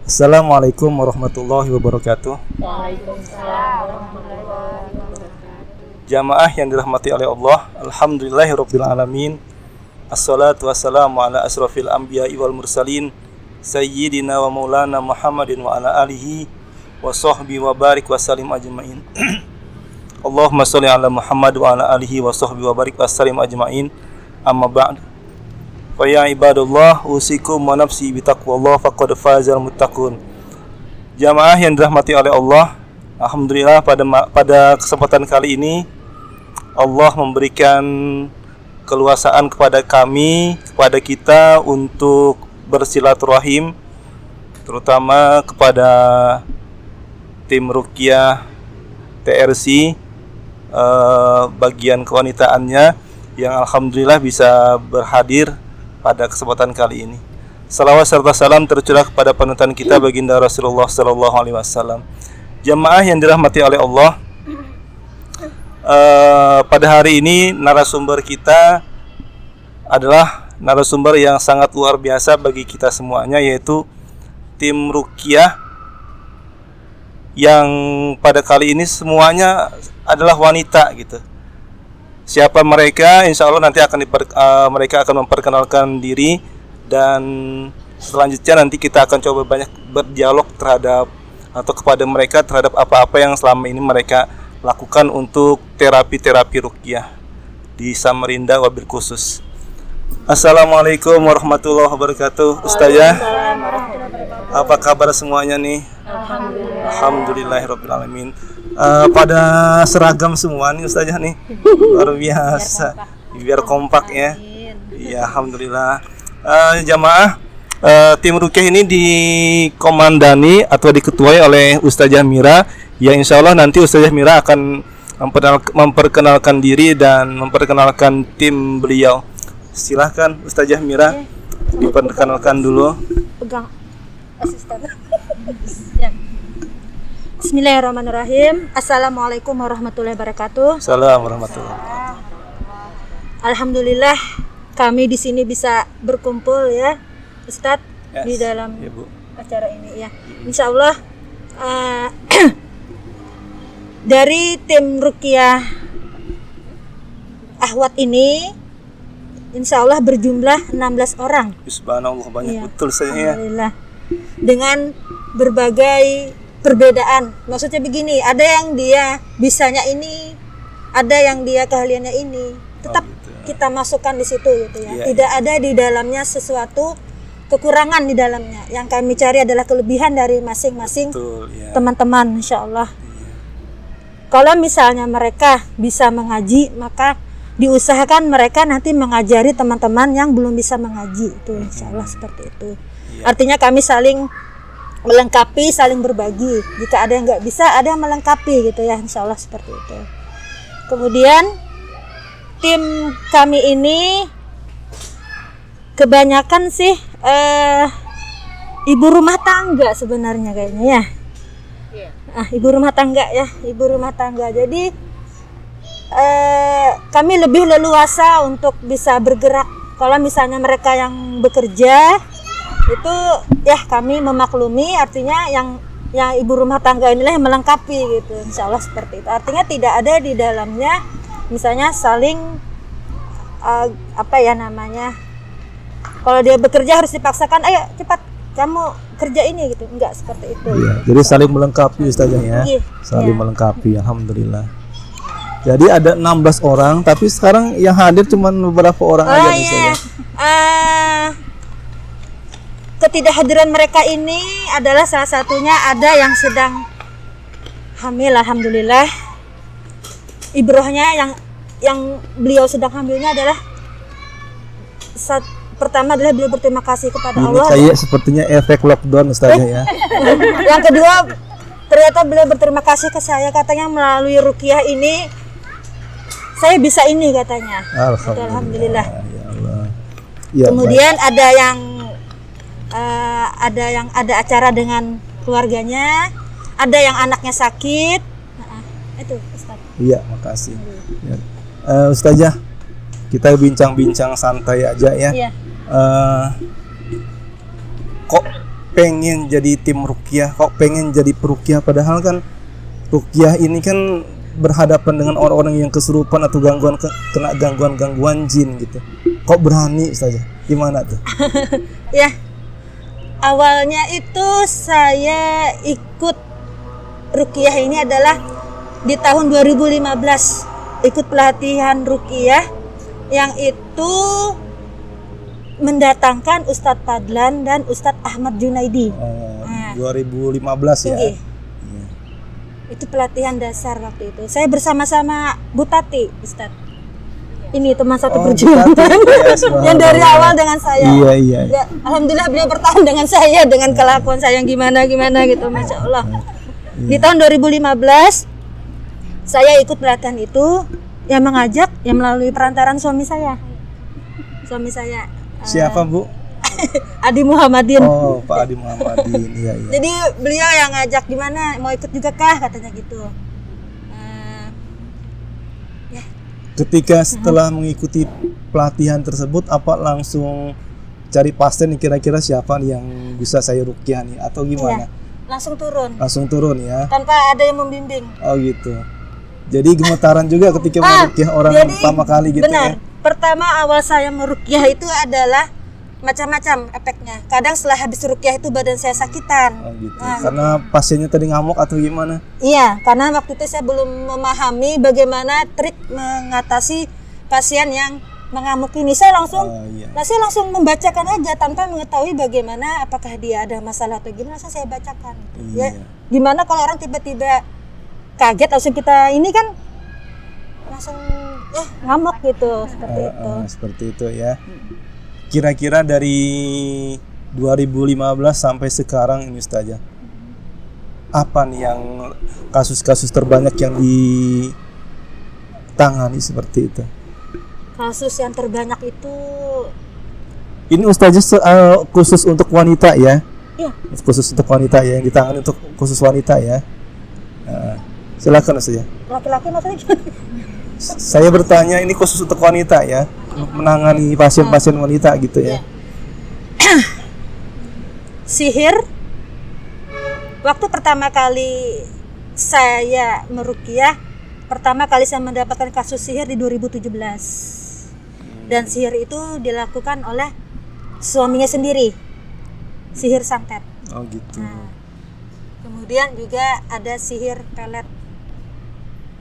Assalamualaikum warahmatullahi wabarakatuh. Waalaikumsalam warahmatullahi wabarakatuh. Jamaah yang dirahmati oleh Allah, alhamdulillahirabbil alamin. Assalatu wassalamu ala asrofil anbiya'i wal mursalin sayyidina wa maulana Muhammadin wa ala alihi wa sahbihi wa barik wa salim ajma'in. Allahumma sholli ala Muhammad wa ala alihi wa sahbihi wa barik wa salim ajma'in. Amma ba'd. Wa ya ibadallah, usikum wa nafsi bitaqwallah faqad fazal muttaqun. Jamaah yang dirahmati oleh Allah, alhamdulillah pada kesempatan kali ini Allah memberikan keluasaan kepada kami, kepada kita untuk bersilaturahim, terutama kepada tim Ruqyah TRC bagian kewanitaannya yang alhamdulillah bisa berhadir pada kesempatan kali ini. Salawat serta salam tercurah kepada panutan kita baginda Rasulullah sallallahu alaihi wasallam. Jamaah yang dirahmati oleh Allah, pada hari ini narasumber kita adalah narasumber yang sangat luar biasa bagi kita semuanya, yaitu tim Ruqyah yang pada kali ini semuanya adalah wanita gitu. Siapa mereka? Insya Allah nanti mereka akan memperkenalkan diri, dan selanjutnya nanti kita akan coba banyak berdialog terhadap atau kepada mereka terhadap apa-apa yang selama ini mereka lakukan untuk terapi Ruqyah di Samarinda wabil khusus. Assalamualaikum warahmatullahi wabarakatuh. Ustazah, apa kabar semuanya nih? Alhamdulillahirabbil alamin. Pada seragam semua nih Ustazah nih, luar biasa, biar kompak ya. Iya, alhamdulillah. Jamaah, tim Ruqyah ini dikomandani atau diketuai oleh Ustazah Mira, yang insya Allah nanti Ustazah Mira akan memperkenalkan diri dan memperkenalkan tim beliau. Silahkan Ustazah Mira, diperkenalkan dulu. Pegang asisten. Ya. Bismillahirrahmanirrahim. Assalamualaikum warahmatullahi wabarakatuh. Assalamualaikum warahmatullahi wabarakatuh. Alhamdulillah kami di sini bisa berkumpul ya, Ustadz, di dalam ya, Bu, acara ini ya. Insya Allah dari tim Ruqyah Ahwat ini insya Allah berjumlah 16 orang. Subhanallah, banyak Ya, betul saya. Alhamdulillah. Dengan berbagai perbedaan. Maksudnya begini, ada yang dia bisanya ini, ada yang dia keahliannya ini. Tetap gitu. kita masukkan di situ gitu ya. Ya, Tidak ada di dalamnya sesuatu kekurangan di dalamnya. Yang kami cari adalah kelebihan dari masing-masing Betul, ya. teman-teman, insya Allah. Kalau misalnya mereka bisa mengaji, maka diusahakan mereka nanti mengajari teman-teman yang belum bisa mengaji. Itu insya Allah seperti itu. Ya. Artinya kami saling melengkapi, saling berbagi. Jika ada yang nggak bisa, ada yang melengkapi gitu ya, insya Allah seperti itu. Kemudian tim kami ini kebanyakan sih ibu rumah tangga sebenarnya kayaknya ya. Ibu rumah tangga ya, ibu rumah tangga. Jadi kami lebih leluasa untuk bisa bergerak. Kalau misalnya mereka yang bekerja itu ya kami memaklumi, artinya yang ibu rumah tangga inilah yang melengkapi gitu, insya Allah seperti itu. Artinya tidak ada di dalamnya misalnya saling kalau dia bekerja harus dipaksakan, ayo cepat kamu kerja ini gitu, enggak seperti itu. Ya, jadi saling melengkapi Ustazah ya. Iya, Saling iya. melengkapi, alhamdulillah. Jadi ada 16 orang, tapi sekarang yang hadir cuma beberapa orang aja nih, Ustazah. Ketidakhadiran mereka ini adalah salah satunya ada yang sedang hamil, alhamdulillah. Ibrohnya yang beliau sedang hamilnya adalah pertama adalah beliau berterima kasih kepada Ini Allah. kayak sepertinya efek lockdown Ustazah ya. Yang kedua, ternyata beliau berterima kasih ke saya, katanya melalui Ruqyah ini saya bisa ini katanya. Alhamdulillah. Ya Allah. Ya, Kemudian ada yang ada acara dengan keluarganya, ada yang anaknya sakit. Itu Ustaz. Iya, makasih. Ya. Ustazah, kita bincang-bincang santai aja ya. Iya. Kok pengen jadi tim ruqyah, kok pengen jadi peruqyah, padahal kan ruqyah ini kan berhadapan dengan orang-orang yang kesurupan atau kena gangguan jin gitu. Kok berani saja? Gimana tuh? Ya, awalnya itu saya ikut ruqyah ini adalah di tahun 2015, ikut pelatihan ruqyah yang itu mendatangkan Ustadz Fadlan dan Ustadz Ahmad Junaidi. 2015 ya. Iya. Itu pelatihan dasar waktu itu. Saya bersama-sama Bu Tati, Ustadz. Ini teman satu perjuangan yang dari awal dengan saya. Iya. Ya, alhamdulillah beliau bertahan dengan saya dengan kelakuan saya yang gimana gitu, masya Allah. Di tahun 2015 saya ikut pelatihan itu yang mengajak yang melalui perantaran suami saya. Siapa Bu? Adi Muhammadin. Oh, Pak Adi Muhammadin. Iya. Jadi beliau yang ngajak, gimana mau ikut juga kah katanya gitu. Ya. Ketika setelah mengikuti pelatihan tersebut, apa langsung cari pasien kira-kira siapa nih yang bisa saya ruqyah nih atau gimana? Iya, langsung turun ya. Tanpa ada yang membimbing. Oh gitu. Jadi gemetaran juga ketika meruqyah orang pertama kali gitu. Benar. Ya. Pertama awal saya meruqyah itu adalah macam-macam efeknya. Kadang setelah habis ruqyah itu badan saya sakitan. Oh gitu. Karena pasiennya tadi ngamuk atau gimana? Iya, karena waktu itu saya belum memahami bagaimana trik mengatasi pasien yang mengamuk ini. Saya langsung membacakan aja tanpa mengetahui bagaimana, apakah dia ada masalah atau gimana. Saya bacakan. Iya. Ya, gimana kalau orang tiba-tiba kaget langsung kita ini kan langsung ngamuk gitu, seperti itu. Seperti itu ya. Kira-kira dari 2015 sampai sekarang ini Ustazah, apa nih yang kasus-kasus terbanyak yang ditangani seperti itu? Kasus yang terbanyak itu ini Ustazah khusus untuk wanita ya? Iya. Khusus untuk wanita ya, yang ditangani untuk khusus wanita ya. Silakan Ustazah. Laki-laki maksudnya gimana? Saya bertanya, ini khusus untuk wanita ya, menangani pasien-pasien wanita gitu ya. Sihir, waktu pertama kali saya meruqyah, pertama kali saya mendapatkan kasus sihir di 2017. Dan sihir itu dilakukan oleh suaminya sendiri, sihir santet. Oh gitu. Kemudian juga ada sihir pelet,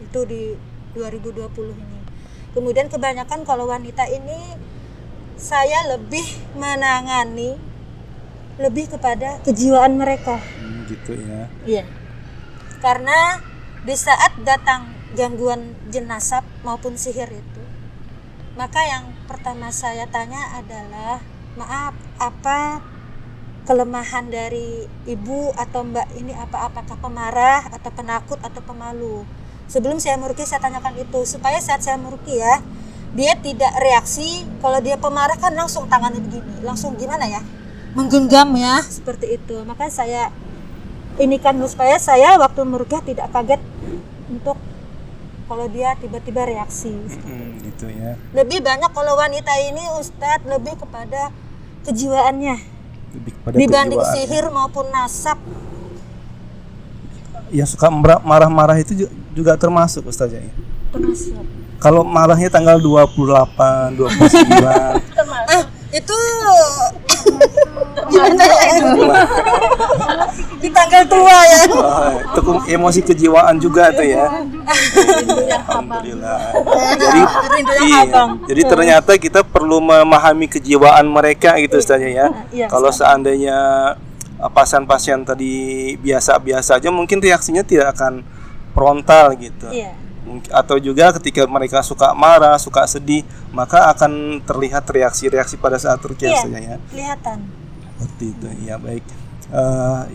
itu di 2020 ini. Kemudian kebanyakan kalau wanita ini saya lebih menangani lebih kepada kejiwaan mereka. Gitu ya. Iya. Karena di saat datang gangguan jin nasab maupun sihir itu, maka yang pertama saya tanya adalah, maaf, apa kelemahan dari ibu atau mbak ini, apakah pemarah atau penakut atau pemalu? Sebelum saya meruqyah saya tanyakan itu, supaya saat saya meruqyah dia tidak reaksi. Kalau dia pemarah kan langsung tangannya begini, langsung gimana ya, menggenggam ya, seperti itu. Maka saya ini kan supaya saya waktu meruqyah tidak kaget untuk kalau dia tiba-tiba reaksi. Gitu ya. Lebih banyak kalau wanita ini Ustadz lebih kepada kejiwaannya dibanding sihir maupun nasab. Ya suka marah-marah itu juga termasuk Ustazah ya? Termasuk. Kalau marahnya tanggal 28, 29 itu gimana ya? Di tanggal tua ya. Itu emosi kejiwaan juga tuh ya. Alhamdulillah. Jadi ternyata kita perlu memahami kejiwaan mereka gitu Ustazah ya. Kalau seandainya pasien-pasien tadi biasa-biasa aja, mungkin reaksinya tidak akan frontal gitu. Atau juga ketika mereka suka marah, suka sedih, maka akan terlihat reaksi-reaksi pada saat ruqyah saja ya. Kelihatan. Seperti itu. Ya baik.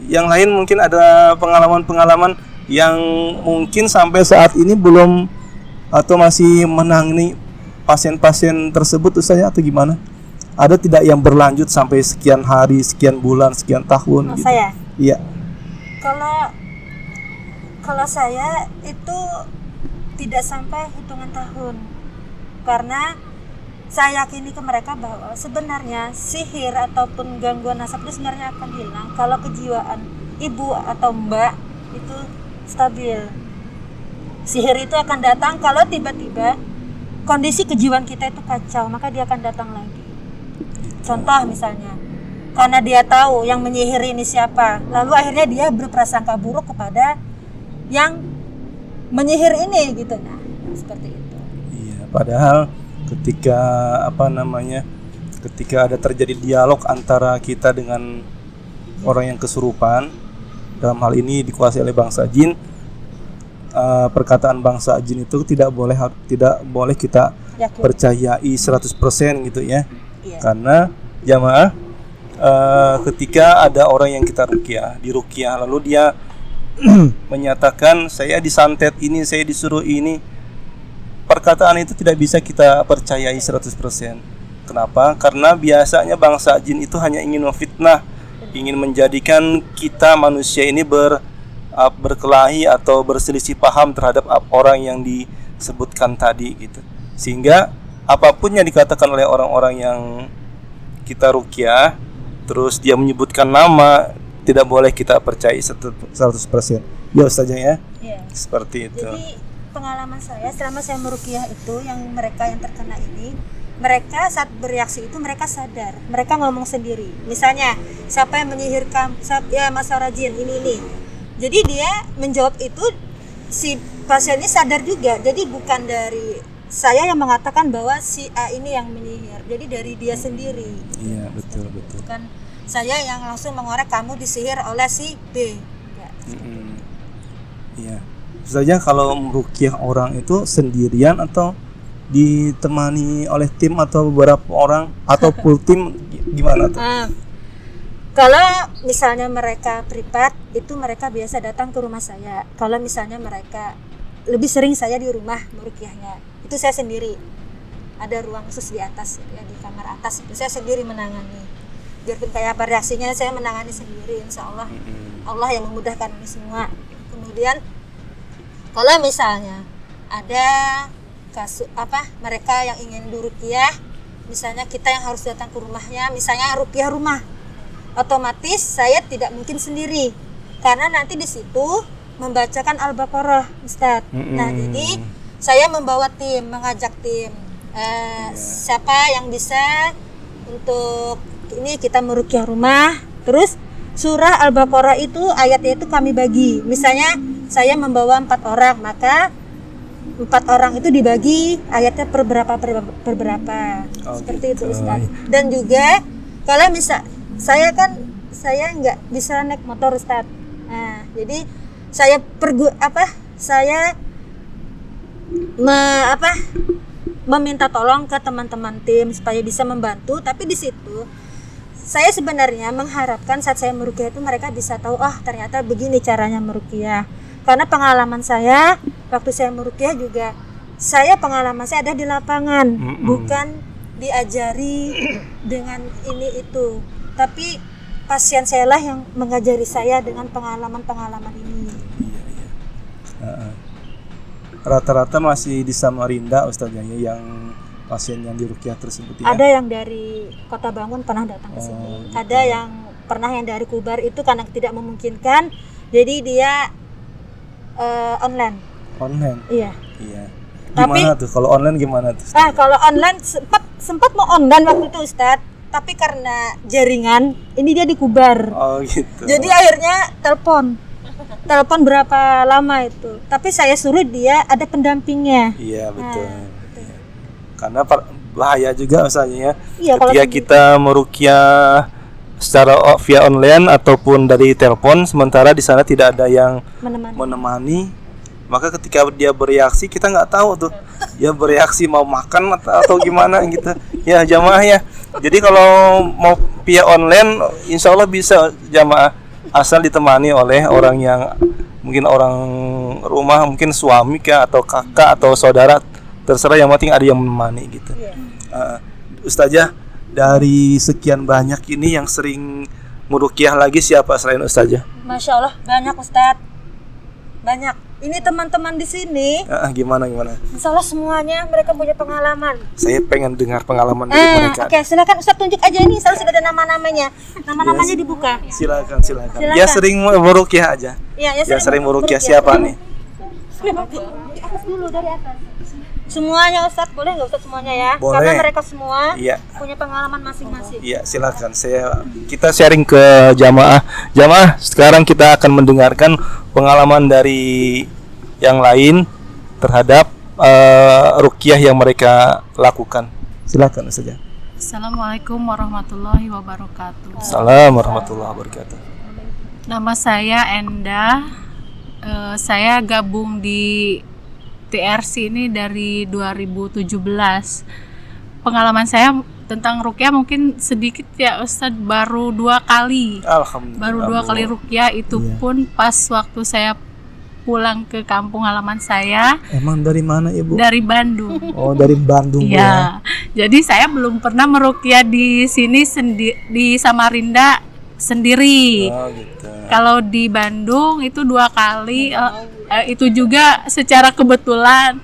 Yang lain mungkin ada pengalaman-pengalaman yang mungkin sampai saat ini belum atau masih menangani pasien-pasien tersebut Ustazah atau gimana? Ada tidak yang berlanjut sampai sekian hari, sekian bulan, sekian tahun? Gitu? Saya? Iya. Kalau saya itu tidak sampai hitungan tahun, karena saya yakini ke mereka bahwa sebenarnya sihir ataupun gangguan nasab itu sebenarnya akan hilang kalau kejiwaan ibu atau mbak itu stabil. Sihir itu akan datang kalau tiba-tiba kondisi kejiwaan kita itu kacau, maka dia akan datang lagi. Contoh misalnya, karena dia tahu yang menyihir ini siapa, lalu akhirnya dia berprasangka buruk kepada yang menyihir ini gitu. Nah, seperti itu. Iya, padahal ketika ketika ada terjadi dialog antara kita dengan orang yang kesurupan, dalam hal ini dikuasai oleh bangsa jin, perkataan bangsa jin itu tidak boleh kita Yakin. percayai 100% gitu ya. Iya. Karena jamaah, ketika ada orang yang kita diruqyah lalu dia menyatakan saya disantet ini, saya disuruh ini, perkataan itu tidak bisa kita percayai 100%. Kenapa? Karena biasanya bangsa jin itu hanya ingin memfitnah, ingin menjadikan kita manusia ini berkelahi atau berselisih paham terhadap orang yang disebutkan tadi gitu. Sehingga apapun yang dikatakan oleh orang-orang yang kita ruqyah, terus dia menyebutkan nama, tidak boleh kita percayai 100%. Ya Ustazah ya? Iya. Seperti itu. Jadi pengalaman saya selama saya meruqyah itu, yang mereka yang terkena ini, mereka saat bereaksi itu mereka sadar, mereka ngomong sendiri. Misalnya, siapa yang menyihirkan, ya masalah jin ini. Jadi dia menjawab itu, si pasien ini sadar juga. Jadi bukan dari saya yang mengatakan bahwa si A ini yang menyihir. Jadi dari dia sendiri. Iya, betul. Bukan saya yang langsung mengorek kamu disihir oleh si B. Ya. Iya. Saja kalau meruqyah orang itu sendirian atau ditemani oleh tim atau beberapa orang atau full tim, gimana tuh? Kalau misalnya mereka privat, itu mereka biasa datang ke rumah saya. Kalau misalnya mereka lebih sering saya di rumah meruqyahnya, itu saya sendiri. Ada ruang khusus di atas, ya di kamar atas itu saya sendiri menangani. Biarpun kayak apa reaksinya, saya menangani sendiri. Insya Allah, Allah yang memudahkan ini semua. Kemudian kalau misalnya ada kasus mereka yang ingin diruqyah, misalnya kita yang harus datang ke rumahnya, misalnya ruqyah rumah, otomatis saya tidak mungkin sendiri karena nanti di situ membacakan Al-Baqarah, Ustaz. Nah, jadi saya membawa tim, mengajak tim, siapa yang bisa untuk ini kita meruqyah rumah. Terus surah Al-Baqarah itu ayatnya itu kami bagi. Misalnya saya membawa 4 orang, maka 4 orang itu dibagi ayatnya per berapa. Seperti gitu. itu Ustaz. Dan juga kalau misal saya nggak bisa naik motor Ustaz. Nah, jadi saya meminta tolong ke teman-teman tim supaya bisa membantu, tapi di situ saya sebenarnya mengharapkan saat saya meruqyah itu mereka bisa tahu, ternyata begini caranya meruqyah. Karena pengalaman saya waktu saya meruqyah juga, pengalaman saya ada di lapangan, bukan diajari dengan ini itu, tapi pasien saya lah yang mengajari saya dengan pengalaman ini. Rata-rata masih di Samarinda Ustazah yang pasien yang diruqyah tersebut ya? Ada yang dari Kota Bangun pernah datang ke sini. Gitu. Ada yang pernah yang dari Kubar, itu karena tidak memungkinkan, jadi dia online. Iya. Gimana tuh kalau online, gimana tuh? Kalau online sempat mau online waktu itu Ustadz, tapi karena jaringan ini dia di Kubar. Oh gitu. Jadi akhirnya telepon berapa lama itu, tapi saya suruh dia ada pendampingnya. Iya betul. Karena bahaya juga misalnya Iya, ketika kita meruqyah secara via online ataupun dari telepon, sementara di sana tidak ada yang menemani, maka ketika dia bereaksi kita nggak tahu tuh dia bereaksi mau makan atau gimana gitu ya jamaah ya. Jadi kalau mau via online insya Allah bisa jamaah, asal ditemani oleh orang yang mungkin orang rumah, mungkin suami kah atau kakak atau saudara, terserah, yang penting ada yang menemani gitu. Ustazah, dari sekian banyak ini yang sering meruqyah lagi siapa selain Ustazah? Masya Allah banyak Ustadz, banyak. ini teman-teman di sini, Gimana? salah semuanya mereka punya pengalaman. Saya pengen dengar pengalaman dari mereka. Oke, silakan Ustaz tunjuk aja ini, salah sudah ada nama-namanya. Nama-namanya dibuka. Silakan. Ya sering meruqyah aja. Ya Sering meruqyah siapa nih? Di atas dulu, dari atas. Semuanya Ustaz, boleh nggak Ustaz semuanya ya? Boleh. Karena mereka semua Iya. punya pengalaman masing-masing. Iya, silakan. Kita sharing ke jamaah. Jamaah, sekarang kita akan mendengarkan pengalaman dari yang lain terhadap ruqyah yang mereka lakukan. Silakan saja. Assalamualaikum warahmatullahi wabarakatuh. Assalamualaikum warahmatullahi wabarakatuh. Nama saya Enda. Saya gabung di TRC ini dari 2017. Pengalaman saya tentang ruqyah mungkin sedikit ya Ustadz, baru 2 kali. Alhamdulillah. Baru 2 kali ruqyah, itu Iya. pun pas waktu saya pulang ke kampung halaman saya Emang dari mana Ibu? dari Bandung. Oh, dari Bandung Bu, ya. Iya. Jadi saya belum pernah meruqyah di sini di Samarinda sendiri. Oh, gitu. Kalau di Bandung itu 2 kali, itu juga secara kebetulan.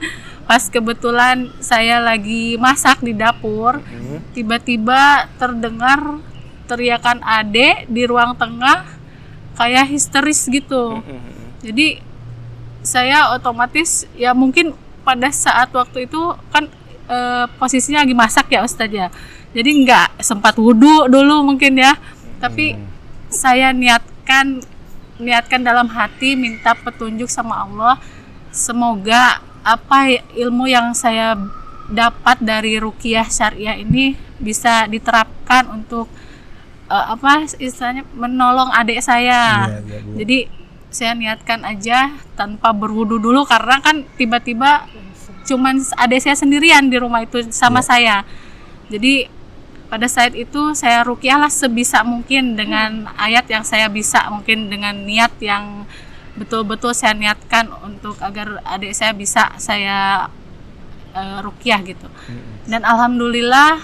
Pas kebetulan saya lagi masak di dapur, tiba-tiba terdengar teriakan Ade di ruang tengah, kayak histeris gitu. Jadi saya otomatis ya mungkin pada saat waktu itu kan posisinya lagi masak ya Ustadz ya. Jadi nggak sempat wudhu dulu mungkin ya. Tapi saya niatkan dalam hati, minta petunjuk sama Allah, semoga apa ilmu yang saya dapat dari ruqyah syariah ini bisa diterapkan untuk istilahnya menolong adik saya. Iya, Bu. Jadi saya niatkan aja tanpa berwudu dulu, karena kan tiba-tiba cuman adik saya sendirian di rumah itu sama saya. Jadi pada saat itu saya ruqyah lah sebisa mungkin dengan ayat yang saya bisa, mungkin dengan niat yang betul-betul saya niatkan untuk agar adik saya bisa saya ruqyah gitu. Dan alhamdulillah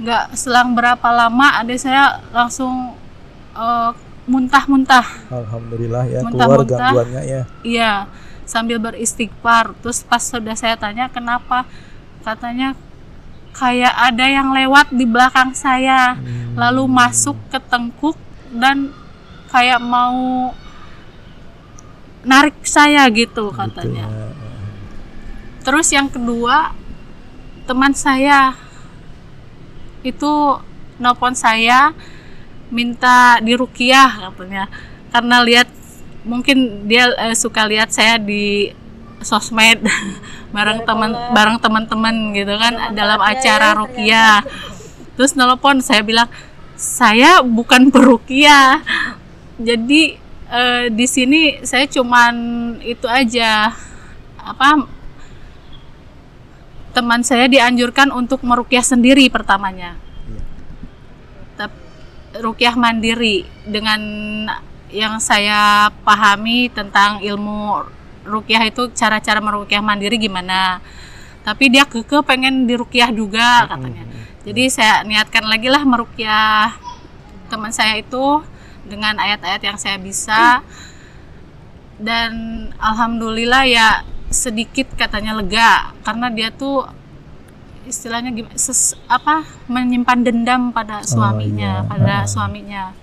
nggak selang berapa lama adik saya langsung muntah-muntah. Alhamdulillah ya, keluar Muntah-muntah. gangguannya ya. Iya, sambil beristighfar. Terus pas sudah saya tanya kenapa, katanya kayak ada yang lewat di belakang saya, lalu masuk ke tengkuk dan kayak mau narik saya gitu katanya. Gitu ya. Terus yang kedua, teman saya itu nelpon saya minta diruqyah katanya, karena lihat mungkin dia suka lihat saya di sosmed bareng teman-teman gitu kan dalam acara ruqyah. Terus nelpon, saya bilang saya bukan peruqyah, jadi di sini saya cuman itu aja, teman saya dianjurkan untuk meruqyah sendiri pertamanya. Ruqyah mandiri dengan yang saya pahami tentang ilmu ruqyah itu, cara-cara meruqyah mandiri gimana. Tapi dia kekeh pengen diruqyah juga katanya. Jadi saya niatkan lagi lah meruqyah teman saya itu dengan ayat-ayat yang saya bisa. Dan alhamdulillah ya sedikit katanya lega, karena dia tuh istilahnya menyimpan dendam pada suaminya, suaminya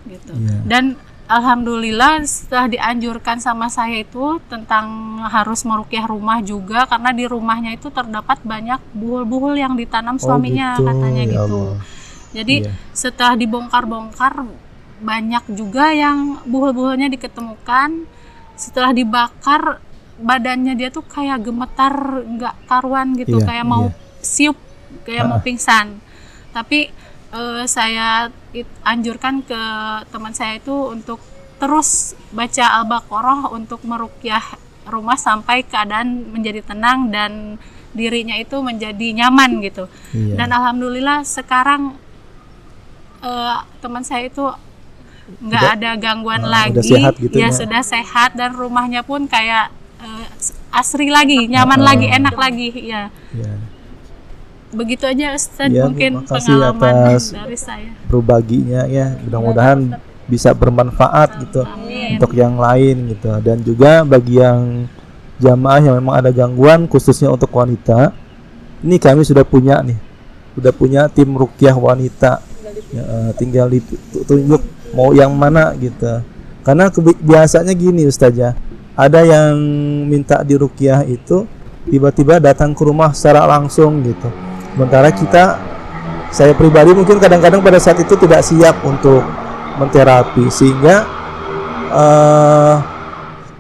gitu. Dan alhamdulillah setelah dianjurkan sama saya itu tentang harus meruqyah rumah juga, karena di rumahnya itu terdapat banyak buhul-buhul yang ditanam suaminya, gitu, katanya ya gitu. Allah. Jadi setelah dibongkar-bongkar banyak juga yang buhul-buhulnya diketemukan. Setelah dibakar badannya dia tuh kayak gemetar, nggak karuan gitu, kayak mau siup, kayak mau pingsan. Tapi saya anjurkan ke teman saya itu untuk terus baca Al-Baqarah untuk meruqyah rumah sampai keadaan menjadi tenang dan dirinya itu menjadi nyaman gitu. Dan alhamdulillah sekarang teman saya itu nggak ada gangguan lagi, sehat gitu ya. Sudah sehat, dan rumahnya pun kayak asri lagi, nyaman lagi, enak lagi ya. Begitu aja Ustaz, mungkin makasih pengalaman atas dari saya. berbaginya ya. Mudah-mudahan bisa bermanfaat gitu untuk yang lain gitu. Dan juga bagi yang jamaah yang memang ada gangguan khususnya untuk wanita, ini kami sudah punya tim ruqyah wanita. Ya, tinggal ditunjuk mau yang mana gitu. Karena biasanya gini Ustazah, ada yang minta diruqyah itu tiba-tiba datang ke rumah secara langsung gitu. Sementara saya pribadi mungkin kadang-kadang pada saat itu tidak siap untuk menterapi, sehingga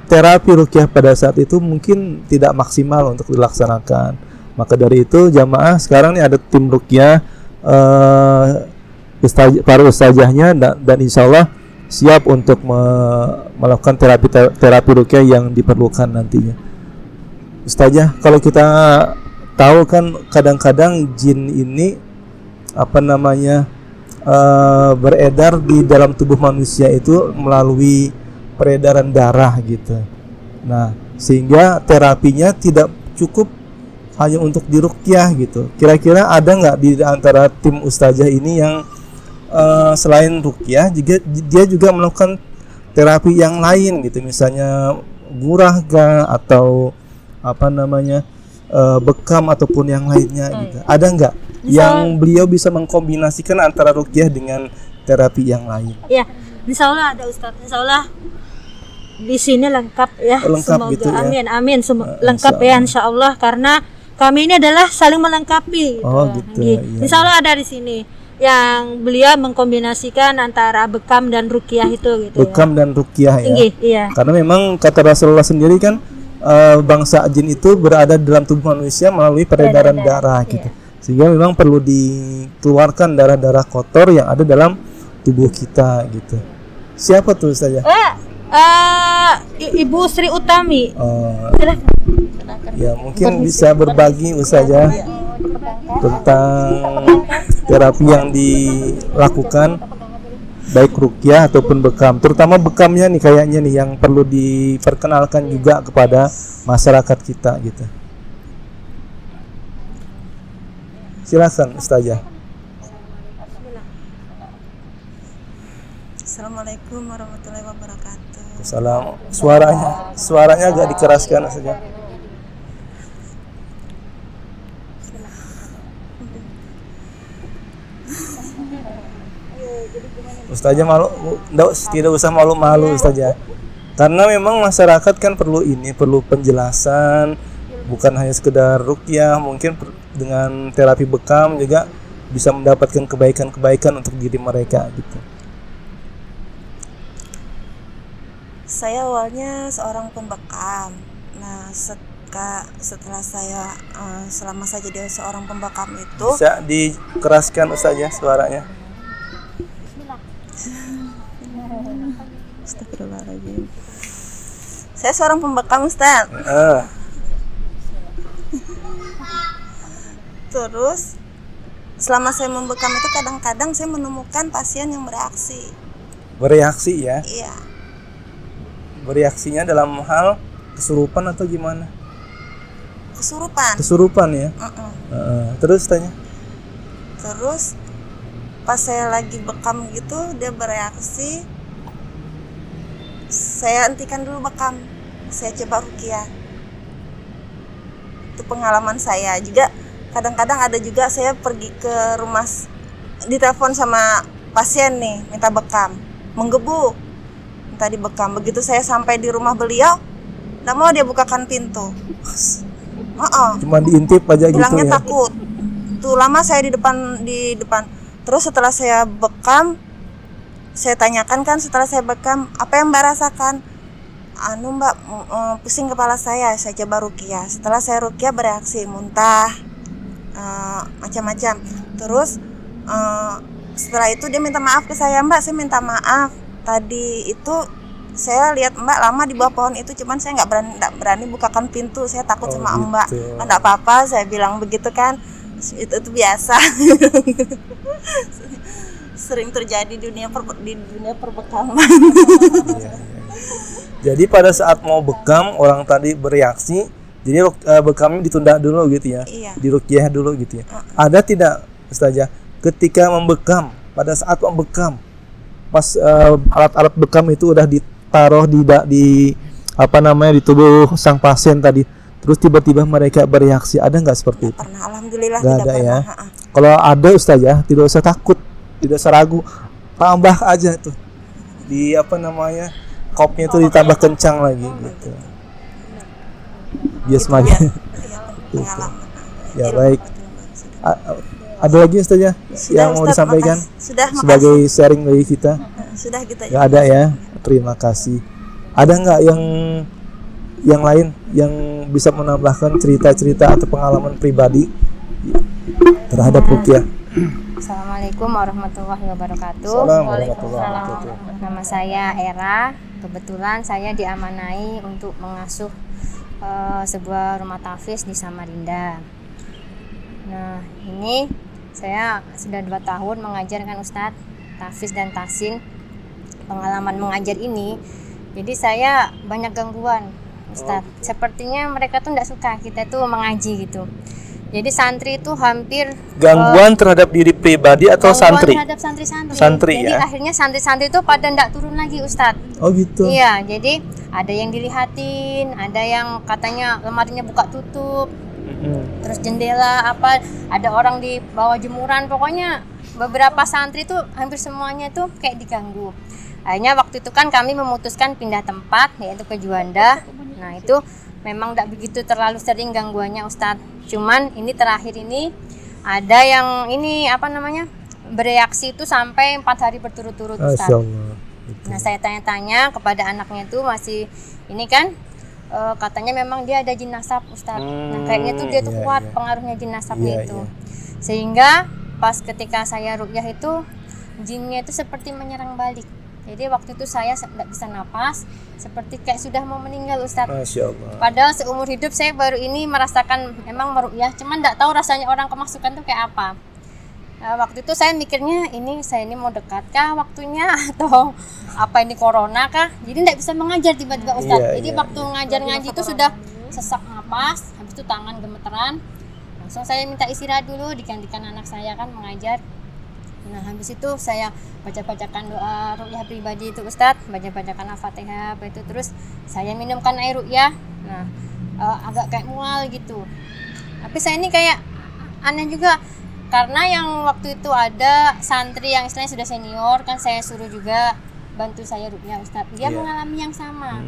terapi ruqyah pada saat itu mungkin tidak maksimal untuk dilaksanakan. Maka dari itu jamaah sekarang nih ada tim ruqyah, para ustazahnya, dan insya Allah siap untuk melakukan terapi ruqyah yang diperlukan nantinya. Ustazah, kalau kita tahu kan kadang-kadang jin ini beredar di dalam tubuh manusia itu melalui peredaran darah gitu. Nah, sehingga terapinya tidak cukup hanya untuk diruqyah gitu. Kira-kira ada nggak di antara tim ustazah ini yang selain ruqyah dia juga melakukan terapi yang lain gitu, misalnya gurahga atau bekam ataupun yang lainnya gitu. Ada nggak yang beliau bisa mengkombinasikan antara ruqyah dengan terapi yang lain? Ya, insya Allah ada Ustaz. Insya Allah di sini lengkap ya. Lengkap semoga gitu ya. Amin. Lengkap ya insya Allah, karena kami ini adalah saling melengkapi. Oh gitu. Iya. Insya Allah ada di sini yang beliau mengkombinasikan antara bekam dan ruqyah itu gitu. Bekam dan ruqyah ya. Iya. Karena memang kata Rasulullah sendiri kan bangsa jin itu berada dalam tubuh manusia melalui peredaran darah gitu. Sehingga memang perlu dikeluarkan darah-darah kotor yang ada dalam tubuh kita gitu. Siapa tuh saja? Ibu Sri Utami. Ya mungkin bisa berbagi Ustazah tentang terapi yang dilakukan baik ruqyah ataupun bekam, terutama bekamnya nih kayaknya nih yang perlu diperkenalkan juga kepada masyarakat kita gitu. Silakan Ustazah. Assalamualaikum warahmatullahi wabarakatuh. Salam. Suaranya agak dikeraskan saja. Ustazah tidak usah malu-malu Ustazah. Karena memang masyarakat kan perlu penjelasan, bukan hanya sekedar ruqyah, mungkin dengan terapi bekam juga bisa mendapatkan kebaikan-kebaikan untuk diri mereka gitu. Saya awalnya seorang pembekam. Nah, setelah saya selama saya jadi seorang pembekam itu bisa dikeraskan Ustazah suaranya. Astagfirullahaladzim. Saya seorang pembekam Ustaz. Terus selama saya membekam itu kadang-kadang saya menemukan pasien yang bereaksi. Bereaksi ya? Iya. Bereaksinya dalam hal kesurupan atau gimana? Kesurupan ya? Terus tanya. Terus pas saya lagi bekam gitu dia bereaksi, saya hentikan dulu bekam, saya coba ruqyah. Itu pengalaman saya juga. Kadang-kadang ada juga saya pergi ke rumah, ditelepon sama pasien nih minta bekam, menggebu minta dibekam. Begitu saya sampai di rumah beliau, nggak mau dia bukakan pintu. Cuma diintip aja gitu ya. Bilangnya takut. Tuh lama saya di depan. Terus setelah saya bekam, saya tanyakan kan setelah saya bekam, apa yang Mbak rasakan? Mbak, pusing kepala saya coba ruqyah. Setelah saya ruqyah bereaksi, muntah, macam-macam. Terus setelah itu dia minta maaf ke saya, Mbak, saya minta maaf. Tadi itu saya lihat Mbak lama di bawah pohon itu, cuman saya nggak berani bukakan pintu, saya takut sama gitu. Mbak. Nggak apa-apa, saya bilang begitu kan. Itu biasa. Sering terjadi di dunia perbekaman. Iya. Jadi pada saat mau bekam orang tadi bereaksi, jadi bekamnya ditunda dulu gitu ya. Iya. Diruqyah dulu gitu ya. Ada tidak Ustazah ketika membekam, pada saat membekam pas alat-alat bekam itu udah ditaruh di apa namanya di tubuh sang pasien tadi, terus tiba-tiba mereka bereaksi, ada nggak seperti itu? Pernah, alhamdulillah Nggak tidak ada pernah. ya. Kalau ada Ustaz ya, tidak usah takut, tidak usah ragu, tambah aja tuh di apa namanya kopnya itu ditambah kencang lagi gitu. Biar semakin. Pengalaman. Ya baik. Ada lagi Ustaz ya yang mau Ustaz, disampaikan Sudah, sebagai sharing bagi kita? Sudah kita. Nggak ada ya. Terima kasih. Ada nggak yang lain yang bisa menambahkan cerita-cerita atau pengalaman pribadi terhadap ruqyah? Assalamualaikum warahmatullahi wabarakatuh. Assalamualaikum warahmatullahi wabarakatuh. Nama saya Era. Kebetulan saya diamanai untuk mengasuh sebuah rumah tahfiz di Samarinda. Nah, ini saya sudah 2 tahun mengajarkan Ustadz tahfiz dan tahsin. Pengalaman mengajar ini, jadi saya banyak gangguan Ustadz. Sepertinya mereka tuh tidak suka kita tuh mengaji gitu. Jadi santri itu hampir Gangguan terhadap diri pribadi atau gangguan santri? terhadap santri-santri. Santri, jadi ya. akhirnya santri-santri itu pada tidak turun lagi Ustadz. Oh gitu. Iya, jadi ada yang dilihatin, ada yang katanya lemarinya buka tutup, terus jendela apa, ada orang di bawah jemuran, pokoknya beberapa santri tuh hampir semuanya tuh kayak diganggu. Akhirnya waktu itu kan kami memutuskan pindah tempat, yaitu ke Juanda. Nah itu memang tidak begitu terlalu sering gangguannya Ustadz. Cuman ini terakhir ini ada yang ini apa namanya bereaksi itu sampai 4 hari berturut-turut Ustadz. Masya Allah. Nah saya tanya-tanya kepada anaknya itu masih ini kan katanya memang dia ada jin nasab Ustadz. Nah kayaknya tuh dia tuh iya, kuat iya. pengaruhnya jin nasabnya Iya, itu. iya. Sehingga pas ketika saya ruqyah itu jinnya itu seperti menyerang balik. Jadi waktu itu saya tidak bisa napas, seperti kayak sudah mau meninggal Ustadz. Masya Allah. Padahal seumur hidup saya baru ini merasakan memang meruqyah, cuman tidak tahu rasanya orang kemasukan tuh kayak apa. Waktu itu saya mikirnya saya ini mau dekatkah waktunya atau apa ini corona kah? Jadi tidak bisa mengajar tiba-tiba Ustadz. Iya, Jadi iya, waktu ngajar ngaji itu sudah sesak napas, habis itu tangan gemeteran. Langsung saya minta istirahat dulu, digantikan anak saya kan mengajar. Nah habis itu saya baca-bacakan doa ruqyah pribadi itu Ustadz, baca-bacakan Al-Fatihah itu, terus saya minumkan air ruqyah. Nah agak kayak mual gitu. Tapi saya ini kayak aneh juga, karena yang waktu itu ada santri yang istilahnya sudah senior kan, saya suruh juga bantu saya ruqyah Ustadz. Dia mengalami yang sama.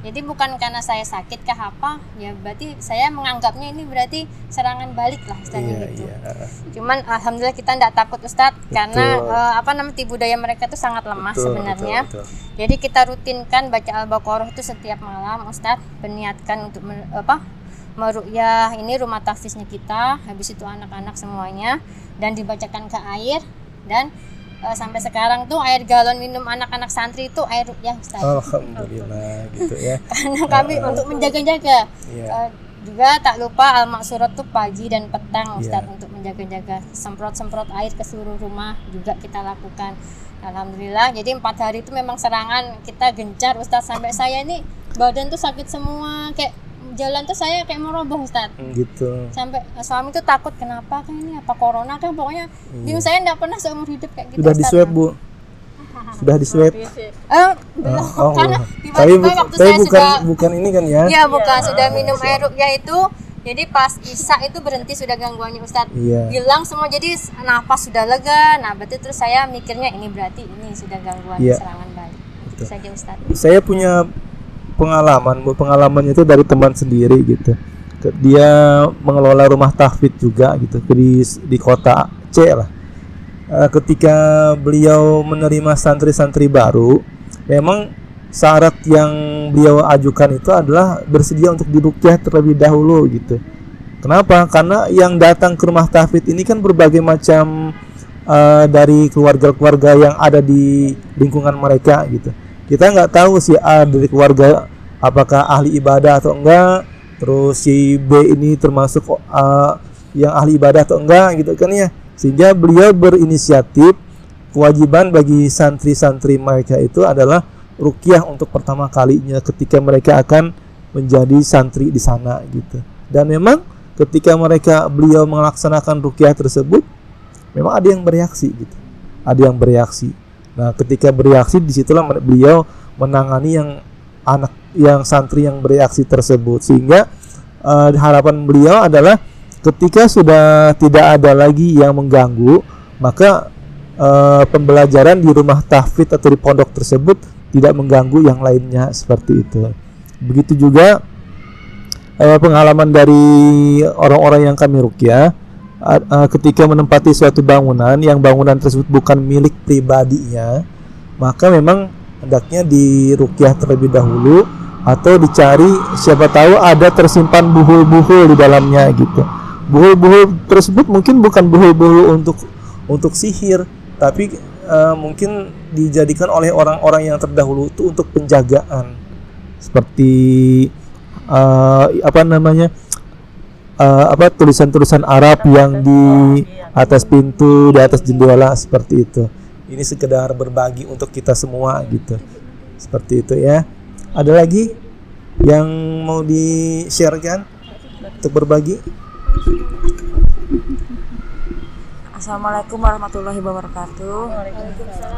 Jadi bukan karena saya sakit kah apa, ya berarti saya menganggapnya ini berarti serangan balik lah istilahnya gitu. Cuman alhamdulillah kita tidak takut Ustadz, karena tipu daya mereka itu sangat lemah sebenarnya. Betul. Jadi kita rutinkan baca Al-Baqarah itu setiap malam Ustadz, berniatkan untuk meruqyah ini rumah tahfiznya kita, habis itu anak-anak semuanya, dan dibacakan ke air, dan sampai sekarang tuh air galon minum anak-anak santri itu air ruqyah Ustaz. Alhamdulillah gitu ya. Karena kami untuk menjaga-jaga. Juga tak lupa al-maksurat tuh pagi dan petang Ustaz, untuk menjaga-jaga. Semprot-semprot air ke seluruh rumah juga kita lakukan. Alhamdulillah. Jadi 4 hari itu memang serangan kita gencar Ustaz, sampai saya ini badan tuh sakit semua, kayak jalan tuh saya kayak mau roboh Ustaz. Gitu. Sampai suami tuh takut, kenapa kan ini, apa corona kan, pokoknya bingung. Saya enggak pernah seumur hidup kayak gitu. Sudah Ustaz. di swab Bu? Sudah di swab? Belum. Karena Tapi tiba-tiba waktu saya bukan ini kan ya? Iya bukan, sudah minum air ruqyah itu. Jadi pas isya itu berhenti sudah gangguannya Ustadz. Hilang semua, jadi napas sudah lega. Nah berarti terus saya mikirnya ini berarti ini sudah gangguan serangan balik. Itu saja Ustadz. Saya punya pengalamannya itu dari teman sendiri gitu. Dia mengelola rumah tahfidz juga gitu di kota Aceh lah. Ketika beliau menerima santri-santri baru, memang syarat yang beliau ajukan itu adalah bersedia untuk diruqyah terlebih dahulu gitu. Kenapa? Karena yang datang ke rumah tahfidz ini kan berbagai macam dari keluarga-keluarga yang ada di lingkungan mereka gitu. Kita nggak tahu si A dari keluarga apakah ahli ibadah atau enggak, terus si B ini termasuk yang ahli ibadah atau enggak gitu kan ya. Sehingga beliau berinisiatif, kewajiban bagi santri-santri mereka itu adalah ruqyah untuk pertama kalinya ketika mereka akan menjadi santri di sana gitu. Dan memang ketika beliau melaksanakan ruqyah tersebut, memang ada yang bereaksi gitu. Ada yang bereaksi. Nah, ketika bereaksi disitulah beliau menangani yang santri yang bereaksi tersebut, sehingga harapan beliau adalah ketika sudah tidak ada lagi yang mengganggu, maka pembelajaran di rumah tahfidz atau di pondok tersebut tidak mengganggu yang lainnya, seperti itu. Begitu juga pengalaman dari orang-orang yang kami ruqyah ketika menempati suatu bangunan yang bangunan tersebut bukan milik pribadinya, maka memang hendaknya diruqyah terlebih dahulu atau dicari, siapa tahu ada tersimpan buhul-buhul di dalamnya gitu. Buhul-buhul tersebut mungkin bukan buhul-buhul untuk sihir, tapi mungkin dijadikan oleh orang-orang yang terdahulu itu untuk penjagaan, seperti tulisan-tulisan Arab yang di atas pintu, di atas jendela, seperti itu. Ini sekedar berbagi untuk kita semua gitu, seperti itu ya. Ada lagi yang mau di-sharekan untuk berbagi? Assalamualaikum warahmatullahi wabarakatuh.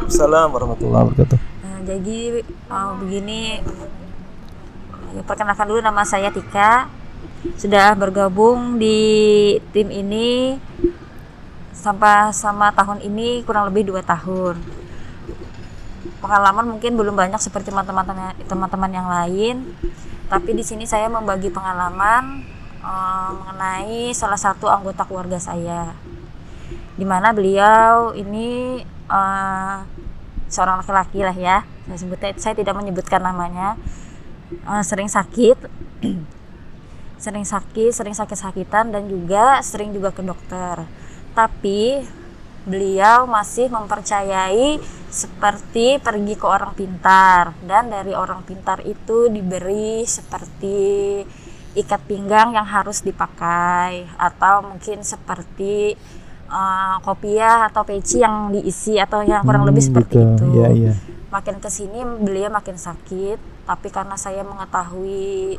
Assalamualaikum warahmatullahi wabarakatuh. Jadi begini, perkenalkan dulu, nama saya Tika. Sudah bergabung di tim ini sampai sama tahun ini kurang lebih 2 tahun. Pengalaman mungkin belum banyak seperti teman-teman yang lain, tapi di sini saya membagi pengalaman mengenai salah satu anggota keluarga saya, di mana beliau ini seorang laki-laki lah ya, saya tidak menyebutkan namanya. Sering sakit-sakitan dan juga sering ke dokter. Tapi beliau masih mempercayai seperti pergi ke orang pintar, dan dari orang pintar itu diberi seperti ikat pinggang yang harus dipakai, atau mungkin seperti kopiah atau peci yang diisi, atau yang kurang lebih seperti itu. Yeah. Makin kesini beliau makin sakit, tapi karena saya mengetahui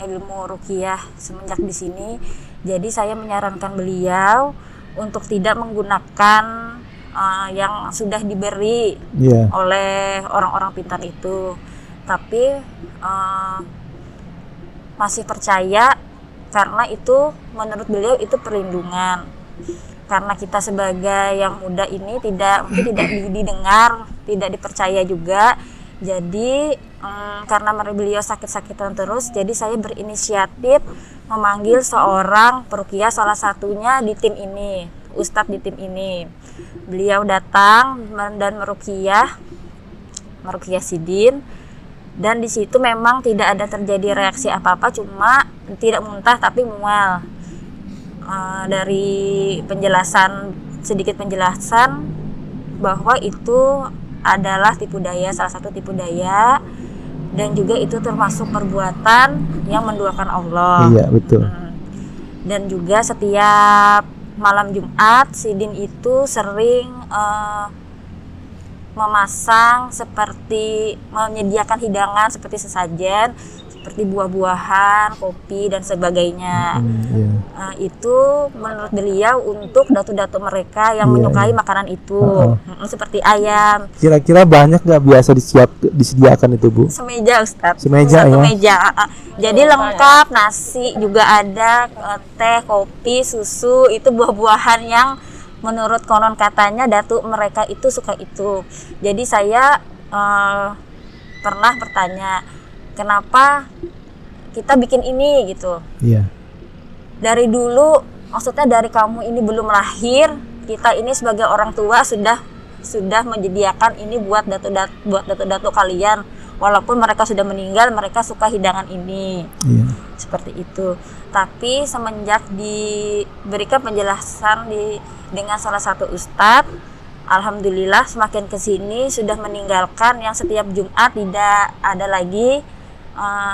ilmu ruqyah semenjak di sini, jadi saya menyarankan beliau untuk tidak menggunakan yang sudah diberi oleh orang-orang pintar itu, tapi masih percaya karena itu menurut beliau itu perlindungan. Karena kita sebagai yang muda ini mungkin tidak didengar, tidak dipercaya juga. Jadi karena beliau sakit-sakitan terus, jadi saya berinisiatif memanggil seorang peruqyah, salah satunya di tim ini, ustadz di tim ini. Beliau datang dan meruqyah Sidin, dan di situ memang tidak ada terjadi reaksi apa-apa, cuma tidak muntah tapi mual. Dari sedikit penjelasan bahwa itu adalah tipu daya, salah satu tipu daya, dan juga itu termasuk perbuatan yang menduakan Allah. Iya, betul. Dan juga setiap malam Jumat Sidin itu sering memasang seperti menyediakan hidangan seperti sesajen, seperti buah-buahan, kopi dan sebagainya. Itu menurut beliau untuk datu-datu mereka yang menyukai makanan itu, seperti ayam. Kira-kira banyak nggak biasa disediakan itu, Bu? Semeja, Ustadz. Semeja ya. Semeja. Jadi lengkap, nasi juga ada, teh, kopi, susu, itu buah-buahan yang menurut konon katanya datu mereka itu suka itu. Jadi saya pernah bertanya, kenapa kita bikin ini gitu? Iya. Dari dulu, maksudnya dari kamu ini belum lahir, kita ini sebagai orang tua sudah menyediakan ini buat datu-datu kalian. Walaupun mereka sudah meninggal, mereka suka hidangan ini. Iya. Seperti itu. Tapi semenjak diberikan penjelasan dengan salah satu ustadz, alhamdulillah semakin kesini sudah meninggalkan yang setiap Jumat tidak ada lagi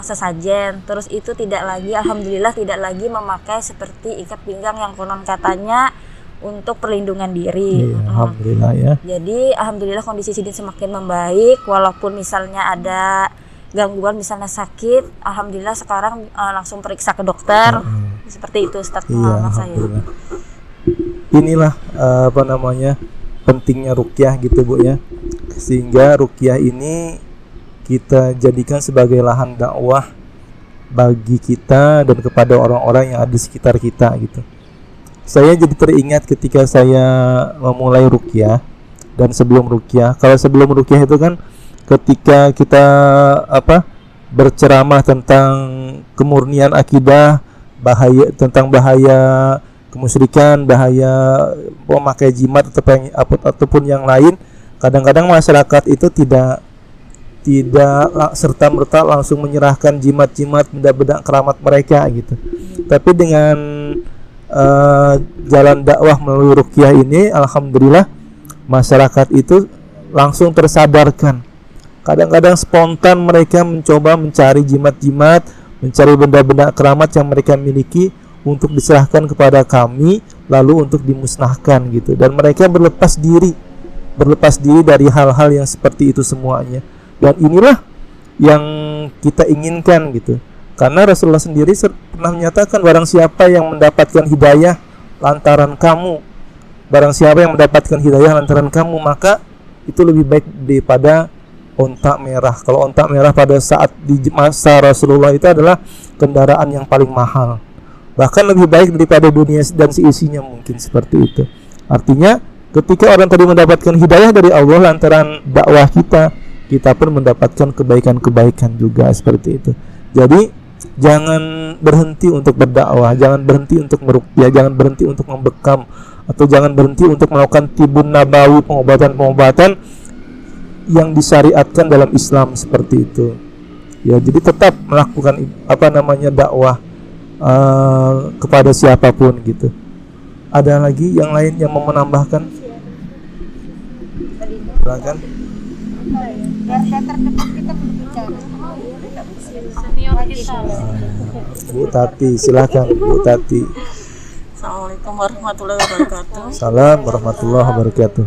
sesajen. Terus itu alhamdulillah tidak lagi memakai seperti ikat pinggang yang konon katanya untuk perlindungan diri. Alhamdulillah ya. Jadi alhamdulillah kondisi Sidin semakin membaik, walaupun misalnya ada gangguan, misalnya sakit, alhamdulillah sekarang langsung periksa ke dokter. Seperti itu Ustadz pengalaman saya. Inilah pentingnya ruqyah gitu, Bu ya. sehingga ruqyah ini kita jadikan sebagai lahan dakwah bagi kita dan kepada orang-orang yang ada di sekitar kita gitu. Saya jadi teringat ketika saya memulai ruqyah dan sebelum ruqyah. Kalau sebelum ruqyah itu kan ketika kita berceramah tentang kemurnian akidah, bahaya kemusyrikan, bahaya memakai jimat ataupun yang lain, kadang-kadang masyarakat itu tidak serta-merta langsung menyerahkan jimat-jimat, benda-benda keramat mereka gitu. Tapi dengan jalan dakwah melalui ruqyah ini, alhamdulillah masyarakat itu langsung tersadarkan. Kadang-kadang spontan mereka mencoba mencari jimat-jimat, mencari benda-benda keramat yang mereka miliki untuk diserahkan kepada kami, lalu untuk dimusnahkan gitu. Dan mereka berlepas diri dari hal-hal yang seperti itu semuanya. Dan inilah yang kita inginkan gitu. Karena Rasulullah sendiri pernah menyatakan, barang siapa yang mendapatkan hidayah lantaran kamu, maka itu lebih baik daripada onta merah. Kalau onta merah pada saat di masa Rasulullah itu adalah kendaraan yang paling mahal, bahkan lebih baik daripada dunia dan seisinya, mungkin seperti itu. Artinya ketika orang tadi mendapatkan hidayah dari Allah lantaran dakwah kita pun mendapatkan kebaikan-kebaikan juga seperti itu. Jadi jangan berhenti untuk berdakwah, jangan berhenti untuk meruqyah, jangan berhenti untuk membekam, atau jangan berhenti untuk melakukan tibun nabawi, pengobatan-pengobatan yang disyariatkan dalam Islam seperti itu. Ya, jadi tetap melakukan dakwah kepada siapapun gitu. Ada lagi yang lain yang mau menambahkan? Silakan. Bu Tati, silakan Bu Tati. Assalamualaikum warahmatullahi wabarakatuh. Salam warahmatullahi wabarakatuh.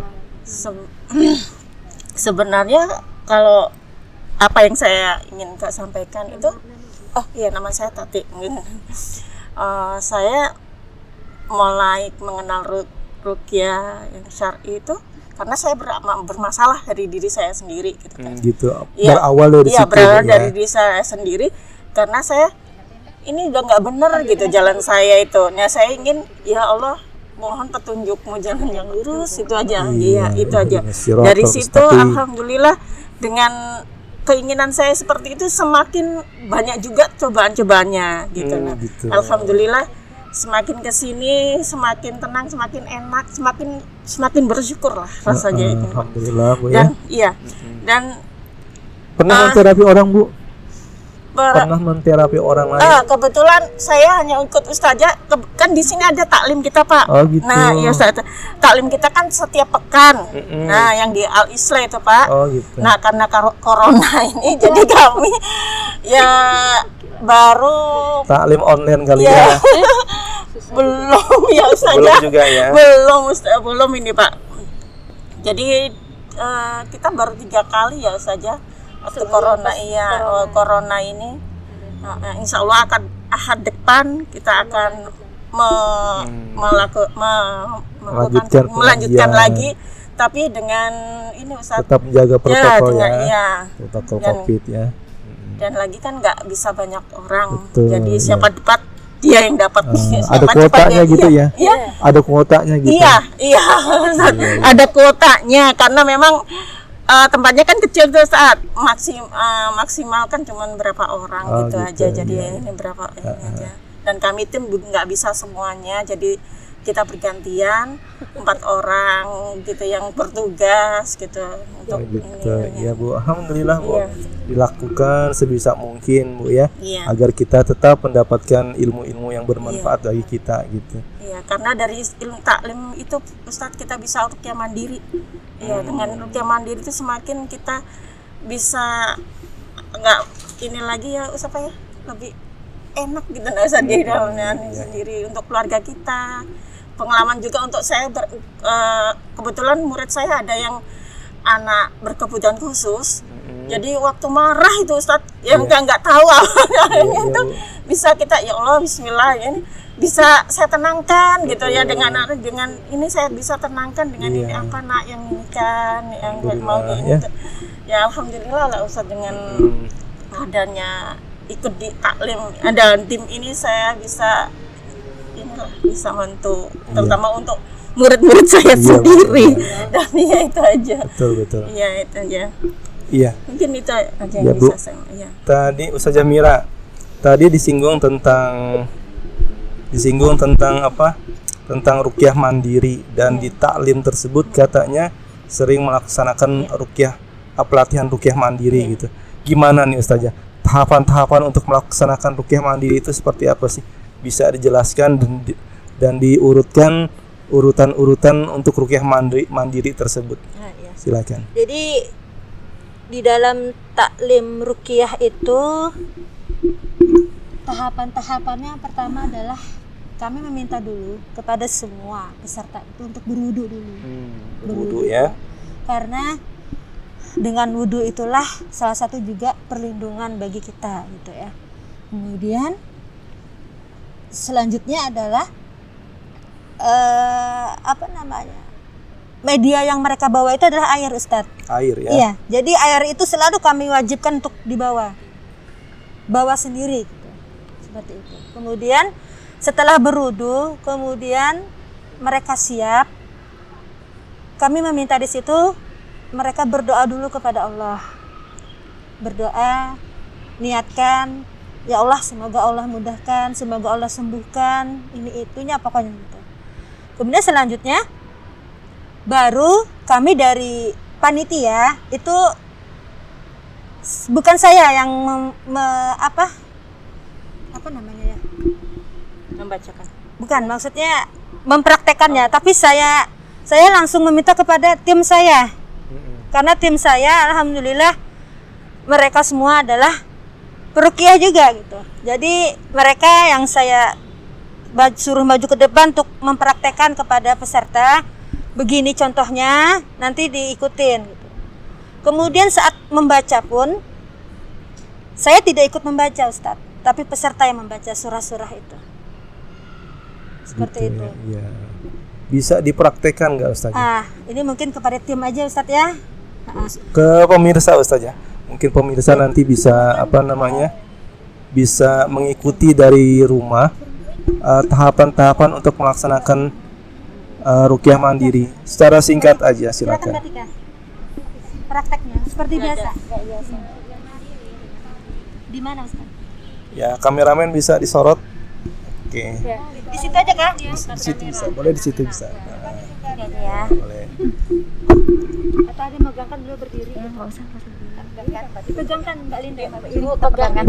Sebenarnya kalau apa yang saya ingin sampaikan itu, nama saya Tati. Saya mulai mengenal ruqyah yang syar'i itu karena saya bermasalah dari diri saya sendiri gitu kan. Berawal dari diri saya sendiri, karena saya ini udah nggak benar gitu jalan saya itu. Nah, saya ingin, ya Allah, mohon petunjukmu, jalan yang lurus, itu aja. Itu aja. Dari situ alhamdulillah dengan keinginan saya seperti itu semakin banyak juga cobaan-cobaannya gitu. Alhamdulillah semakin kesini semakin tenang, semakin enak, semakin bersyukur lah rasanya itu. Alhamdulillah Bu dan dan pernah menterapi orang Bu? Pernah menterapi orang lain? Kebetulan saya hanya ikut ustazah, kan di sini ada taklim kita Pak. Gitu. Nah ya Ustaz, taklim kita kan setiap pekan. Nah yang di Al Isla itu Pak. Gitu. Nah karena corona ini jadi kami ya baru taklim online kali ya. Belum ya Ustazah. Belum juga ya. Belum ini Pak. Jadi kita baru 3 kali ya Ustazah. Waktu corona ini, insya Allah akan ahad depan kita akan melanjutkan lagi, tapi dengan ini Ustaz, tetap menjaga protokol protokol COVID ya. Dan lagi kan nggak bisa banyak orang. Betul, jadi siapa dapat dia yang dapat. Ada kuotanya gitu ya. Ada kuotanya gitu. Iya. Ada kuotanya karena memang tempatnya kan kecil tuh saat maksimal kan cuma berapa orang gitu aja. Jadi ini berapa ini aja. Dan kami tim nggak bisa semuanya, jadi kita bergantian 4 orang gitu yang bertugas gitu untuk ini. Ya Bu, alhamdulillah Bu. Dilakukan sebisa mungkin Bu ya, agar kita tetap mendapatkan ilmu-ilmu yang bermanfaat bagi kita gitu. Iya, karena dari ilmu taklim itu Ustadz kita bisa ruqyah mandiri. Iya, dengan ruqyah mandiri itu semakin kita bisa nggak ini lagi ya Ustadz ya, lebih enak gitu nggak usah di dalamnya sendiri untuk keluarga kita. Pengalaman juga untuk saya kebetulan murid saya ada yang anak berkebutuhan khusus. Jadi waktu marah itu Ustaz yang nggak tahu itu bisa kita ya Allah Bismillah ini bisa saya tenangkan gitu ya dengan ini saya bisa tenangkan dengan ini apa nak yang ini kan yang mau ini ya alhamdulillah lah Ustaz dengan adanya ikut di taklim ada tim ini saya bisa bisa bantu terutama untuk murid-murid saya sendiri dan ya itu aja betul iya itu aja mungkin itu aja yang bisa saya Tadi Ustazah Mira tadi disinggung tentang apa? Tentang ruqyah mandiri dan di taklim tersebut katanya sering melaksanakan ruqyah pelatihan ruqyah mandiri gitu. Gimana nih Ustazah? Tahapan-tahapan untuk melaksanakan ruqyah mandiri itu seperti apa sih? Bisa dijelaskan dan diurutkan urutan-urutan untuk ruqyah mandiri tersebut. Silakan. Jadi di dalam taklim ruqyah itu tahapan-tahapannya pertama adalah kami meminta dulu kepada semua peserta itu untuk berwudu dulu. Berwudu ya. Karena dengan wudu itulah salah satu juga perlindungan bagi kita gitu ya. Kemudian selanjutnya adalah media yang mereka bawa itu adalah air Ustadz. Air ya. Iya, jadi air itu selalu kami wajibkan untuk dibawa. Bawa sendiri gitu. Seperti itu. Kemudian setelah berwudu, kemudian mereka siap. Kami meminta di situ mereka berdoa dulu kepada Allah. Berdoa, niatkan, ya Allah semoga Allah mudahkan, semoga Allah sembuhkan, ini itunya pokoknya gitu. Kemudian selanjutnya baru kami dari panitia itu bukan saya yang membacakan. Bukan, maksudnya mempraktekannya, tapi saya langsung meminta kepada tim saya. Karena tim saya alhamdulillah mereka semua adalah peruqyah juga gitu. Jadi mereka yang saya suruh maju ke depan untuk mempraktekkan kepada peserta, begini contohnya, nanti diikutin gitu. Kemudian saat membaca pun saya tidak ikut membaca Ustadz, tapi peserta yang membaca surah-surah itu. Seperti itu. Ya. Bisa dipraktekkan nggak Ustaz? Ini mungkin kepada tim aja Ustadz ya. Ke pemirsa Ustaz ya. Mungkin pemirsa nanti bisa bisa mengikuti dari rumah tahapan-tahapan untuk melaksanakan ruqyah mandiri. Secara singkat aja silakan. Prakteknya seperti biasa. Di mana Ustaz? Ya, kameramen bisa disorot. Oke. Di situ aja Kak? Di situ bisa. Boleh di situ bisa. Ya. Boleh. Atau ada megangkan dulu berdiri? Enggak usah. Dipegangkan Mbak Linda. Ibu pegangkan.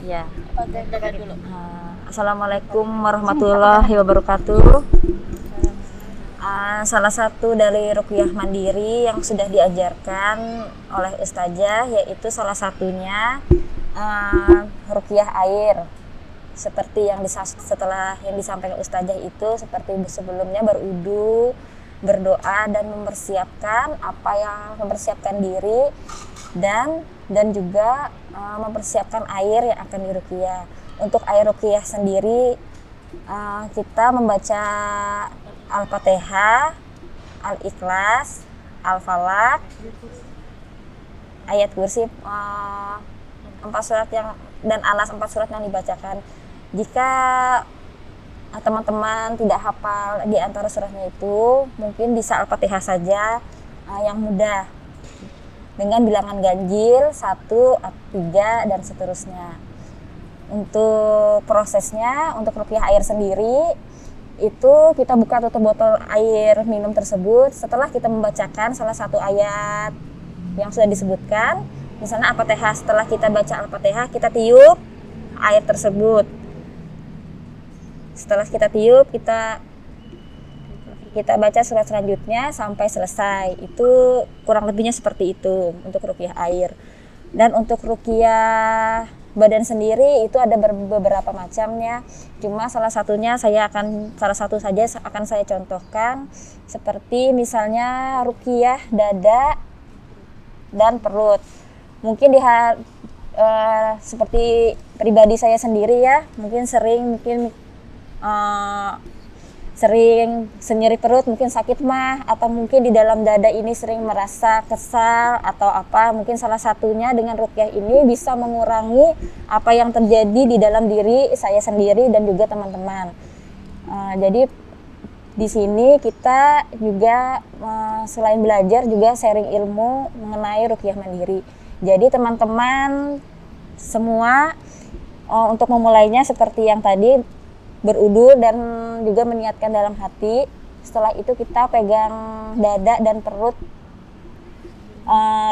Iya. Pegang dulu. Assalamualaikum warahmatullahi wabarakatuh. Salah satu dari ruqyah mandiri yang sudah diajarkan oleh Ustazah yaitu salah satunya ruqyah air. Seperti yang setelah yang disampaikan Ustazah itu seperti sebelumnya berwudu, berdoa dan mempersiapkan diri dan juga mempersiapkan air yang akan diruqyah. Untuk air ruqyah sendiri kita membaca Al-Fatihah, Al-Ikhlas, Al-Falaq, ayat kursi 4 surat dan Anas 4 surat yang dibacakan. Jika teman-teman tidak hafal di antara suratnya itu, mungkin bisa Al-Fatihah saja yang mudah dengan bilangan ganjil 1, 3 dan seterusnya. Untuk prosesnya, untuk ruqyah air sendiri itu kita buka tutup botol air minum tersebut setelah kita membacakan salah satu ayat yang sudah disebutkan. Misalnya Al-Fatihah, setelah kita baca Al-Fatihah kita tiup air tersebut. Setelah kita tiup kita baca surat selanjutnya sampai selesai. Itu kurang lebihnya seperti itu untuk ruqyah air. Dan untuk ruqyah badan sendiri itu ada beberapa macamnya. Cuma salah satu saja akan saya contohkan, seperti misalnya ruqyah dada dan perut. mungkin seperti pribadi saya sendiri ya, mungkin sering nyeri perut, mungkin sakit mah, atau mungkin di dalam dada ini sering merasa kesal atau apa, mungkin salah satunya dengan ruqyah ini bisa mengurangi apa yang terjadi di dalam diri saya sendiri dan juga teman-teman. Jadi di sini kita juga selain belajar juga sharing ilmu mengenai ruqyah mandiri. Jadi teman-teman semua untuk memulainya seperti yang tadi, berudu dan juga meniatkan dalam hati. Setelah itu kita pegang dada dan perut,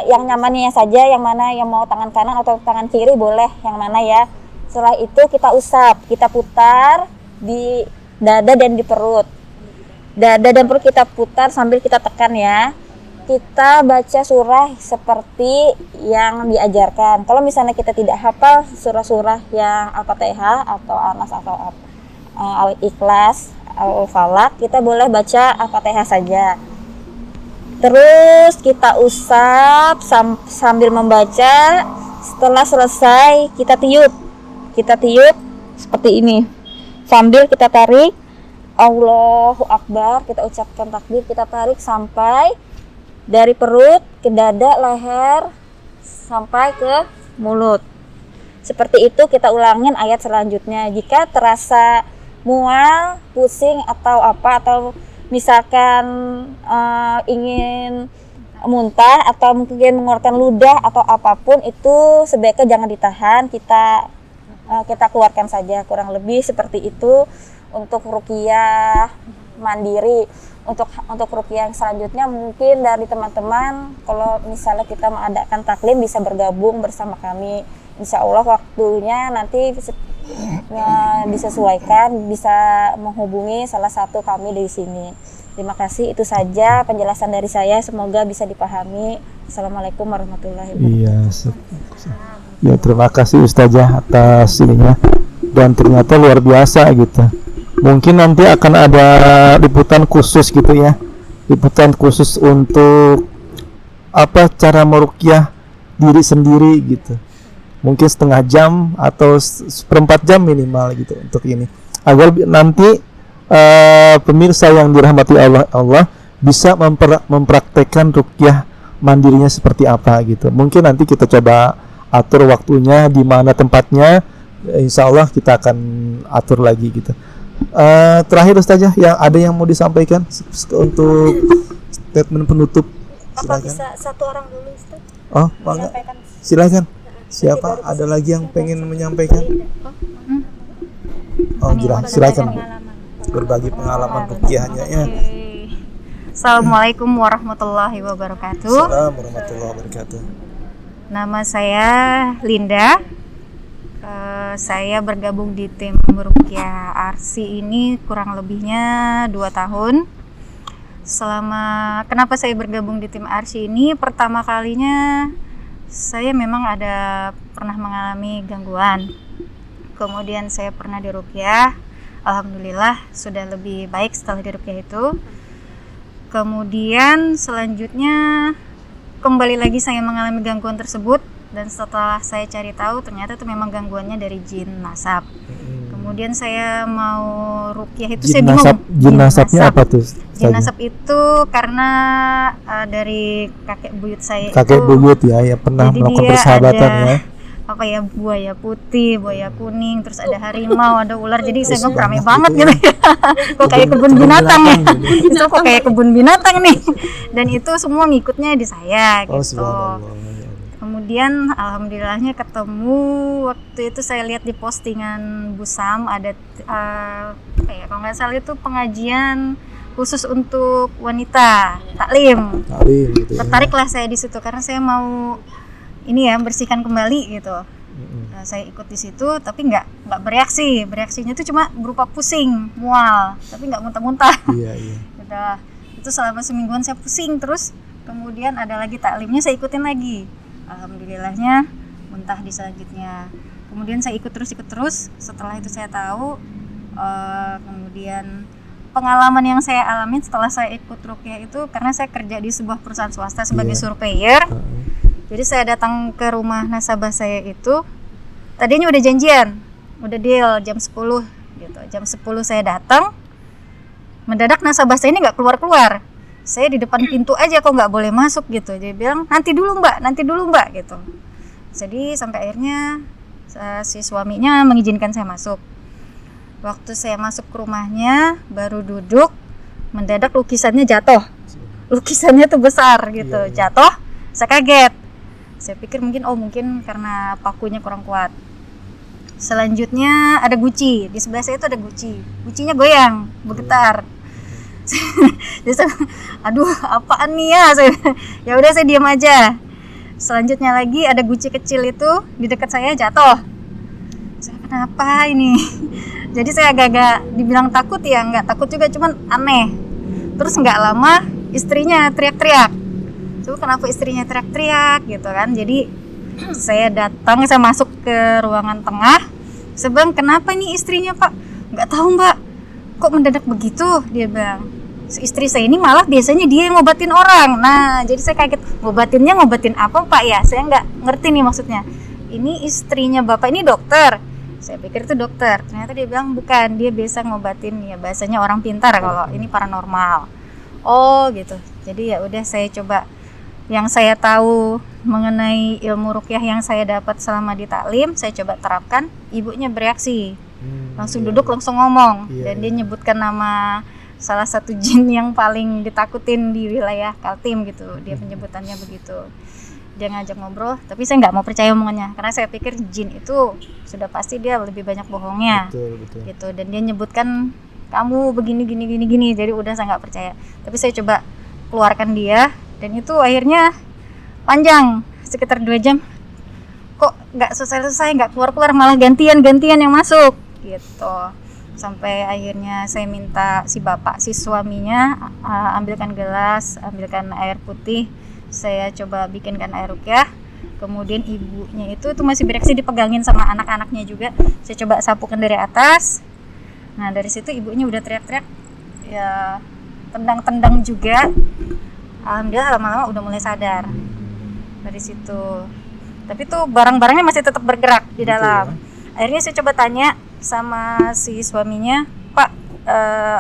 yang nyamannya saja, yang mana yang mau tangan kanan atau tangan kiri boleh, yang mana ya. Setelah itu kita usap, kita putar di dada dan di perut. Dada dan perut kita putar sambil kita tekan ya. Kita baca surah seperti yang diajarkan. Kalau misalnya kita tidak hafal surah-surah yang Al-Fatihah atau Anas atau Al-Ikhlas, Al-Falaq, kita boleh baca Al-Fatihah saja. Terus kita usap sambil membaca. Setelah selesai kita tiup seperti ini. Sambil kita tarik Allahu Akbar, kita ucapkan takbir, kita tarik sampai dari perut ke dada, leher, sampai ke mulut. Seperti itu kita ulangin ayat selanjutnya. Jika terasa mual, pusing atau apa, atau misalkan ingin muntah atau mungkin mengeluarkan ludah atau apapun, itu sebaiknya jangan ditahan, kita keluarkan saja. Kurang lebih seperti itu untuk ruqyah mandiri. Untuk ruqyah yang selanjutnya mungkin dari teman-teman, kalau misalnya kita mengadakan taklim bisa bergabung bersama kami. Insya Allah waktunya nanti disesuaikan, bisa menghubungi salah satu kami di sini. Terima kasih, itu saja penjelasan dari saya, semoga bisa dipahami. Assalamualaikum warahmatullahi wabarakatuh. Ya, terima kasih Ustazah atas ininya, dan ternyata luar biasa gitu. Mungkin nanti akan ada liputan khusus gitu ya, liputan khusus untuk apa cara meruqyah diri sendiri gitu. Mungkin setengah jam atau seperempat jam minimal gitu untuk ini, agar nanti pemirsa yang dirahmati Allah bisa mempraktekkan ruqyah mandirinya seperti apa gitu. Mungkin nanti kita coba atur waktunya, di mana tempatnya, insya Allah kita akan atur lagi gitu. Terakhir Ustazah, ada yang mau disampaikan untuk statement penutup? Apa bisa satu orang dulu Ustaz? Oh, silakan. Siapa? Ada lagi yang pengen menyampaikan? Oh, silakan berbagi pengalaman ruqyahnya ya. Assalamualaikum warahmatullahi wabarakatuh. Assalamualaikum warahmatullahi wabarakatuh. Nama saya Linda. Saya bergabung di tim ruqyah ARSI ini kurang lebihnya 2 tahun. Kenapa saya bergabung di tim ARSI ini? Pertama kalinya saya memang pernah mengalami gangguan. Kemudian saya pernah diruqyah. Alhamdulillah sudah lebih baik setelah diruqyah itu. Kemudian selanjutnya kembali lagi saya mengalami gangguan tersebut, dan setelah saya cari tahu ternyata itu memang gangguannya dari jin nasab. Kemudian saya mau ruqyah itu saya bingung. Jin nasabnya apa tuh? Jin nasab itu karena dari kakek buyut saya. Kakek buyut ya, yang pernah melakukan persahabatan ya. Apa ya, buaya putih, buaya kuning, terus ada harimau, ada ular. Jadi saya bilang rame banget gitu ya. Kok kayak kebun binatang ya. Itu kok kayak kebun binatang nih. Dan itu semua ngikutnya di saya gitu. Kemudian alhamdulillahnya ketemu, waktu itu saya lihat di postingan Busam ada kalau nggak salah itu pengajian khusus untuk wanita, taklim gitu. Tertariklah saya di situ karena saya mau bersihkan kembali gitu. Saya ikut di situ tapi nggak bereaksinya itu cuma berupa pusing, mual, tapi nggak muntah-muntah. Iya. Udah itu selama semingguan saya pusing terus. Kemudian ada lagi taklimnya, saya ikutin lagi. Alhamdulillahnya muntah di selanjutnya. Kemudian saya ikut terus. Setelah itu saya tahu, kemudian pengalaman yang saya alami setelah saya ikut ruqyah itu, karena saya kerja di sebuah perusahaan swasta sebagai surveyor. Jadi saya datang ke rumah nasabah saya itu, tadinya udah janjian, udah deal jam 10 gitu. Jam 10 saya datang, mendadak nasabah saya ini nggak keluar-keluar. Saya di depan pintu aja kok nggak boleh masuk gitu. Dia bilang nanti dulu mbak gitu. Jadi sampai akhirnya si suaminya mengizinkan saya masuk. Waktu saya masuk ke rumahnya, baru duduk, mendadak lukisannya jatuh. Lukisannya tuh besar gitu, jatuh. Saya kaget. Saya pikir mungkin karena pakunya kurang kuat. Selanjutnya ada guci, di sebelah saya itu ada guci. Gucinya goyang, bergetar. Jadi saya, aduh apaan nih ya? Ya udah saya diam aja. Selanjutnya lagi ada guci kecil itu di dekat saya jatuh. Saya kenapa ini? Jadi saya agak-agak dibilang takut ya, nggak takut juga, cuman aneh. Terus nggak lama istrinya teriak-teriak. Tuh kenapa istrinya teriak-teriak gitu kan? Jadi saya datang, saya masuk ke ruangan tengah. Saya bilang, kenapa ini istrinya pak? Nggak tahu mbak. Kok mendadak begitu? Dia bilang. Istri saya ini malah biasanya dia yang ngobatin orang. Nah, jadi saya kaget, ngobatin apa pak ya? Saya nggak ngerti nih maksudnya. Ini istrinya bapak ini dokter. Saya pikir itu dokter. Ternyata dia bilang bukan, dia biasa ngobatin ya bahasanya orang pintar kalau ini paranormal. Oh gitu. Jadi ya udah saya coba yang saya tahu mengenai ilmu ruqyah yang saya dapat selama di taklim, saya coba terapkan. Ibunya bereaksi. Langsung duduk, langsung ngomong. Dan dia nyebutkan nama salah satu jin yang paling ditakutin di wilayah Kaltim gitu. Dia penyebutannya begitu. Dia ngajak ngobrol, tapi saya nggak mau percaya omongannya karena saya pikir jin itu sudah pasti dia lebih banyak bohongnya. Betul. Gitu. Dan dia nyebutkan kamu begini gini. Jadi udah saya nggak percaya. Tapi saya coba keluarkan dia dan itu akhirnya panjang sekitar 2 jam. Kok nggak selesai, nggak keluar malah gantian yang masuk gitu. Sampai akhirnya saya minta si suaminya ambilkan gelas, ambilkan air putih, saya coba bikinkan air ruqyah. Kemudian ibunya itu masih bereaksi, dipegangin sama anak-anaknya juga. Saya coba sapukan dari atas. Nah dari situ ibunya udah teriak-teriak, ya tendang-tendang juga. Alhamdulillah lama-lama udah mulai sadar dari situ. Tapi tuh barang-barangnya masih tetap bergerak di dalam. Akhirnya saya coba tanya sama si suaminya, Pak,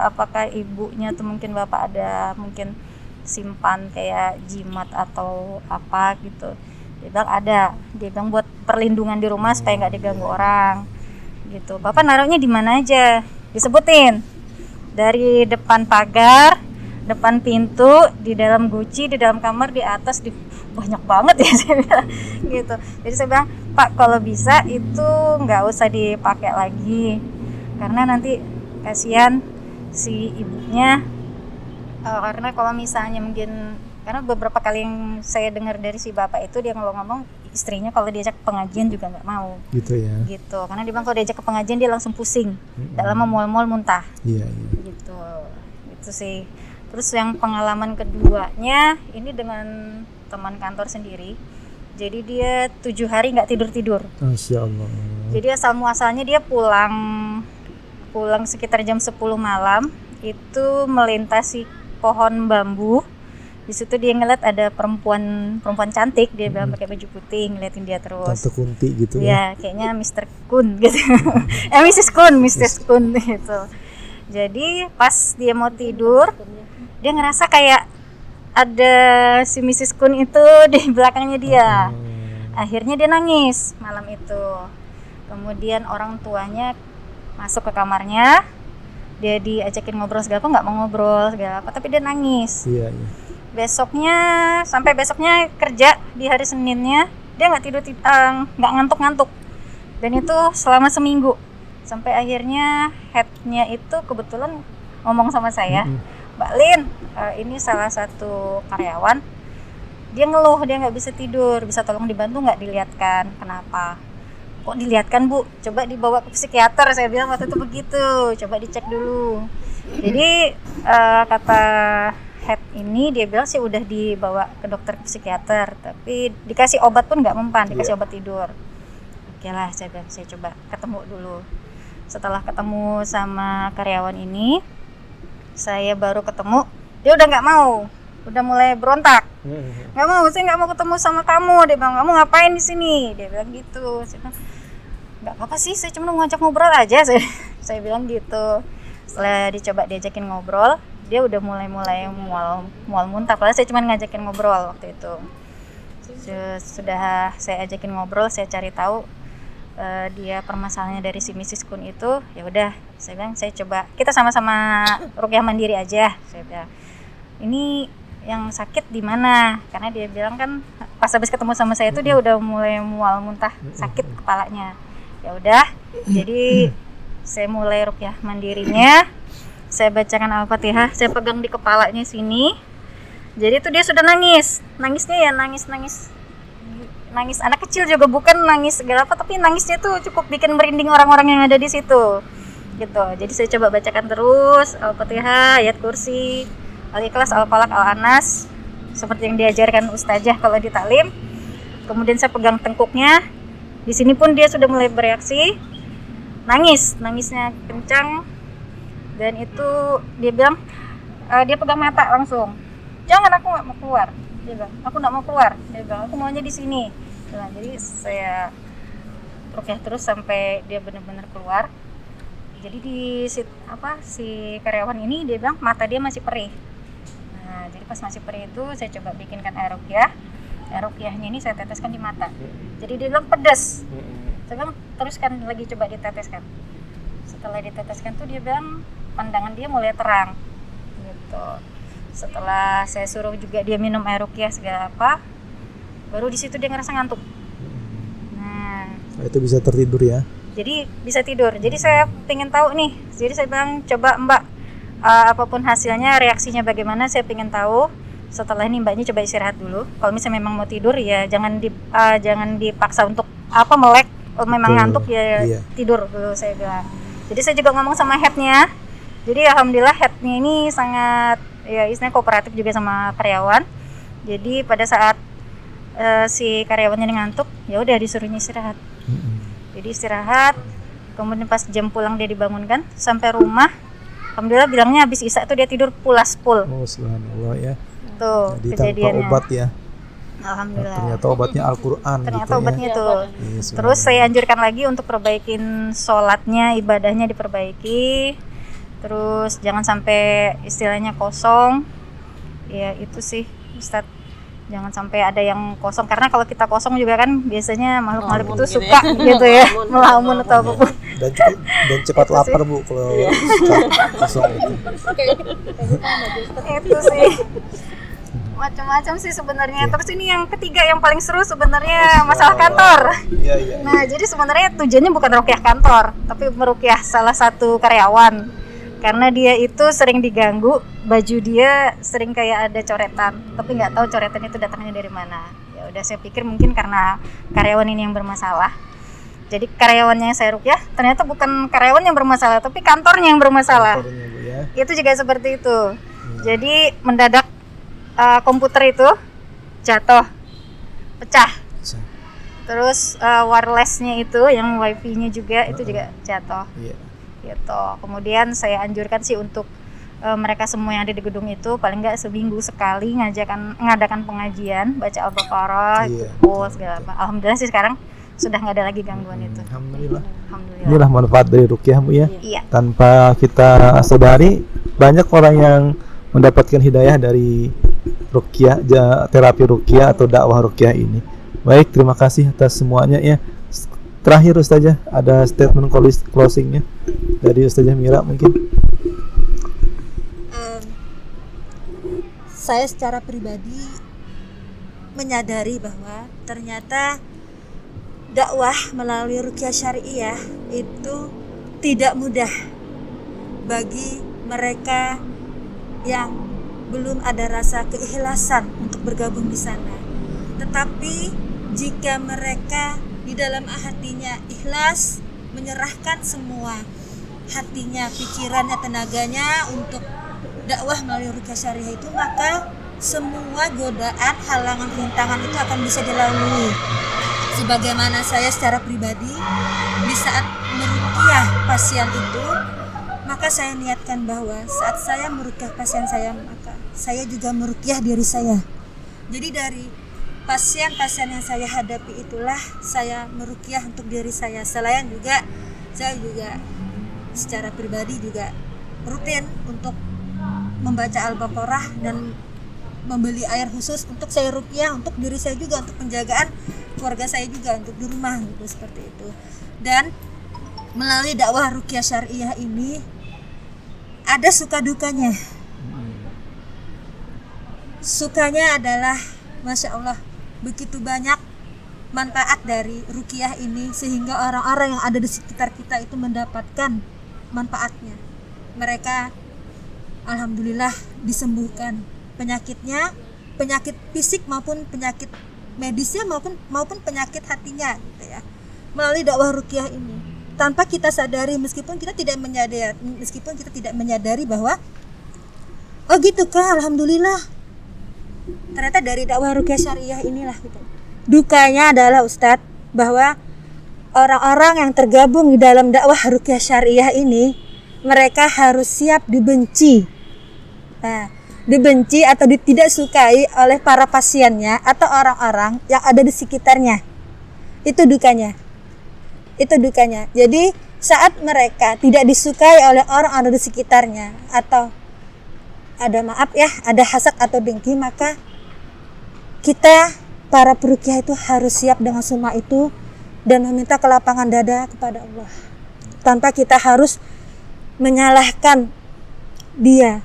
apakah ibunya tuh mungkin bapak ada mungkin simpan kayak jimat atau apa gitu. Dia bilang ada. Dia bilang buat perlindungan di rumah supaya nggak diganggu orang gitu. Bapak naruhnya di mana aja? Disebutin. Dari depan pagar, depan pintu, di dalam guci, di dalam kamar, di atas, banyak banget ya saya bilang gitu. Jadi saya bilang, Pak kalau bisa itu nggak usah dipakai lagi karena nanti kasihan si ibunya. Karena kalau misalnya mungkin, karena beberapa kali yang saya dengar dari si bapak itu dia ngomong istrinya kalau diajak pengajian juga nggak mau gitu ya, gitu karena dia bilang kalau diajak ke pengajian dia langsung pusing, tak lama mual-mual muntah gitu. Itu sih. Terus yang pengalaman keduanya ini dengan teman kantor sendiri. Jadi dia 7 hari nggak tidur. Masya Allah. Jadi asal muasalnya dia pulang sekitar jam 10 malam itu melintasi pohon bambu. Di situ dia ngeliat ada perempuan cantik, dia bilang pakai baju putih, ngeliatin dia terus. Tante Kunti gitu ya. Kayaknya Mr. Kun gitu. Mrs. Kun gitu. Jadi pas dia mau tidur, dia ngerasa kayak ada si Mrs. Kun itu di belakangnya dia. Akhirnya dia nangis malam itu. Kemudian orang tuanya masuk ke kamarnya, dia diajakin ngobrol segala apa, nggak mau ngobrol segala apa, tapi dia nangis. Iya. Sampai besoknya kerja di hari Seninnya dia nggak tidur, nggak ngantuk. Dan itu selama seminggu. Sampai akhirnya headnya itu kebetulan ngomong sama saya, Mbak Lin, ini salah satu karyawan, dia ngeluh dia nggak bisa tidur, bisa tolong dibantu nggak dilihatkan? Kenapa? Kok dilihatkan Bu? Coba dibawa ke psikiater, saya bilang waktu itu begitu, coba dicek dulu. Jadi kata head ini dia bilang sih udah dibawa ke dokter psikiater, tapi dikasih obat pun nggak mempan, dikasih obat tidur. Oke lah, saya bilang saya coba ketemu dulu. Setelah ketemu sama karyawan ini, saya baru ketemu, dia udah nggak mau, udah mulai berontak. nggak mau, saya nggak mau ketemu sama kamu. Dia bilang, kamu ngapain di sini? Dia bilang gitu. Saya bilang, nggak apa-apa sih, saya cuma ngajak ngobrol aja. Saya bilang gitu. Setelah diajakin ngobrol, dia udah mulai mual muntah. Padahal saya cuma ngajakin ngobrol waktu itu. Sudah saya ajakin ngobrol, saya cari tahu dia permasalahannya dari si Mrs. Kun itu. Ya udah, saya bilang saya coba kita sama-sama ruqyah mandiri aja. Saya bilang, ini yang sakit di mana? Karena dia bilang kan pas habis ketemu sama saya itu dia udah mulai mual muntah, sakit kepalanya. Ya udah, jadi saya mulai ruqyah mandirinya. Saya bacakan Al-Fatihah, saya pegang di kepalanya sini. Jadi itu dia sudah nangis. Nangisnya ya nangis anak kecil juga, bukan nangis segala apa, tapi nangisnya tuh cukup bikin merinding orang-orang yang ada di situ. Gitu. Jadi saya coba bacakan terus Al-Fatihah, ayat kursi, Al-Ikhlas, Al-Falaq, Al-Anas, seperti yang diajarkan ustazah kalau di taklim. Kemudian saya pegang tengkuknya. Di sini pun dia sudah mulai bereaksi. Nangisnya kencang. Dan itu dia bilang, dia pegang mata langsung. Jangan, aku nggak mau keluar. Dia bilang, aku nggak mau keluar. Dia bilang, aku maunya di sini. Nah, jadi saya ruqyah terus sampai dia benar-benar keluar. Jadi si karyawan ini dia bilang mata dia masih perih. Nah, jadi pas masih perih itu saya coba bikinkan air ruqyah. Air ruqyahnya ini saya teteskan di mata. Jadi dia bilang pedas. Saya bilang teruskan lagi, coba diteteskan. Setelah diteteskan tuh dia bilang pandangan dia mulai terang. Gitu. Setelah saya suruh juga dia minum air ruqyah segala apa, baru di situ dia ngerasa ngantuk. Nah, itu bisa tertidur ya. Jadi bisa tidur. Jadi saya pengen tahu nih. Jadi saya bilang, coba Mbak, apapun hasilnya, reaksinya bagaimana, saya pengen tahu. Setelah ini Mbaknya coba istirahat dulu. Kalau misalnya memang mau tidur ya jangan dipaksa untuk melek. Kalau memang ngantuk ya tidur dulu, saya bilang. Jadi saya juga ngomong sama headnya. Jadi alhamdulillah headnya ini sangat ya istilahnya kooperatif juga sama karyawan. Jadi pada saat si karyawannya ngantuk, ya udah disuruhnya istirahat. Jadi istirahat, kemudian pas jam pulang dia dibangunkan sampai rumah. Alhamdulillah bilangnya habis isya itu dia tidur pulas full. Oh subhanallah ya. Tuh jadi kejadiannya. Tanpa obat ya. Alhamdulillah. Ternyata obatnya Al-Quran. Ternyata gitu obatnya ya. itu. Terus saya anjurkan lagi untuk perbaikin sholatnya, ibadahnya diperbaiki. Terus jangan sampai istilahnya kosong. Ya itu sih Ustadz. Jangan sampai ada yang kosong, karena kalau kita kosong juga kan biasanya makhluk-makhluk itu suka gitu ya, melamun atau apapun. Dan cepat lapar Bu kalau kosong itu. Itu sih. Macam-macam sih sebenarnya. Terus ini yang ketiga yang paling seru sebenarnya masalah kantor. Iya. Nah, jadi sebenarnya tujuannya bukan meruqyah kantor, tapi meruqyah salah satu karyawan. Karena dia itu sering diganggu, baju dia sering kayak ada coretan, tapi nggak tahu coretan itu datangnya dari mana. Ya udah saya pikir mungkin karena karyawan ini yang bermasalah. Jadi karyawannya yang saya ruqyah ternyata bukan karyawan yang bermasalah, tapi kantornya yang bermasalah. Kantornya, Bu, ya. Itu juga seperti itu. Jadi mendadak komputer itu jatuh, pecah. Terus wirelessnya itu, yang wifi-nya juga itu juga jatuh. Gitu. Kemudian saya anjurkan sih untuk mereka semua yang ada di gedung itu paling nggak seminggu sekali ngadakan pengajian, baca Al-Baqarah, segala apa. Alhamdulillah sih sekarang sudah nggak ada lagi gangguan itu. Alhamdulillah. Inilah manfaat dari ruqyah Bu ya. Iya. Tanpa kita sadari banyak orang yang mendapatkan hidayah dari ruqyah, terapi ruqyah atau dakwah ruqyah ini. Baik, terima kasih atas semuanya ya. Terakhir Ustazah, ada statement closingnya dari Ustazah Mira mungkin. Saya secara pribadi menyadari bahwa ternyata dakwah melalui ruqyah syariah itu tidak mudah bagi mereka yang belum ada rasa keikhlasan untuk bergabung di sana. Tetapi jika mereka di dalam hatinya ikhlas, menyerahkan semua hatinya, pikirannya, tenaganya untuk dakwah melalui ruqyah syariah itu, maka semua godaan, halangan, rintangan itu akan bisa dilalui. Sebagaimana saya secara pribadi di saat meruqyah pasien itu, maka saya niatkan bahwa saat saya meruqyah pasien saya, maka saya juga meruqyah diri saya. Jadi dari pasien-pasien yang saya hadapi itulah saya meruqyah untuk diri saya. Selain juga saya juga secara pribadi juga rutin untuk membaca Al-Baqarah dan membeli air khusus untuk saya ruqyah untuk diri saya juga, untuk penjagaan keluarga saya juga, untuk di rumah gitu, seperti itu. Dan melalui dakwah ruqyah syariah ini ada suka dukanya. Sukanya adalah Masya Allah, begitu banyak manfaat dari ruqyah ini sehingga orang-orang yang ada di sekitar kita itu mendapatkan manfaatnya. Mereka alhamdulillah disembuhkan penyakitnya, penyakit fisik maupun penyakit medisnya maupun penyakit hatinya gitu ya. Melalui dakwah ruqyah ini tanpa kita sadari, meskipun kita tidak menyadari bahwa oh gitu kan, alhamdulillah. Ternyata dari dakwah ruqyah syariah inilah gitu. Dukanya adalah Ustadz bahwa orang-orang yang tergabung di dalam dakwah ruqyah syariah ini mereka harus siap dibenci. Nah, dibenci atau tidak sukai oleh para pasiennya atau orang-orang yang ada di sekitarnya. Itu dukanya. Jadi saat mereka tidak disukai oleh orang yang ada di sekitarnya atau ada hasad atau dengki, maka kita para peruqyah itu harus siap dengan semua itu dan meminta kelapangan dada kepada Allah tanpa kita harus menyalahkan dia.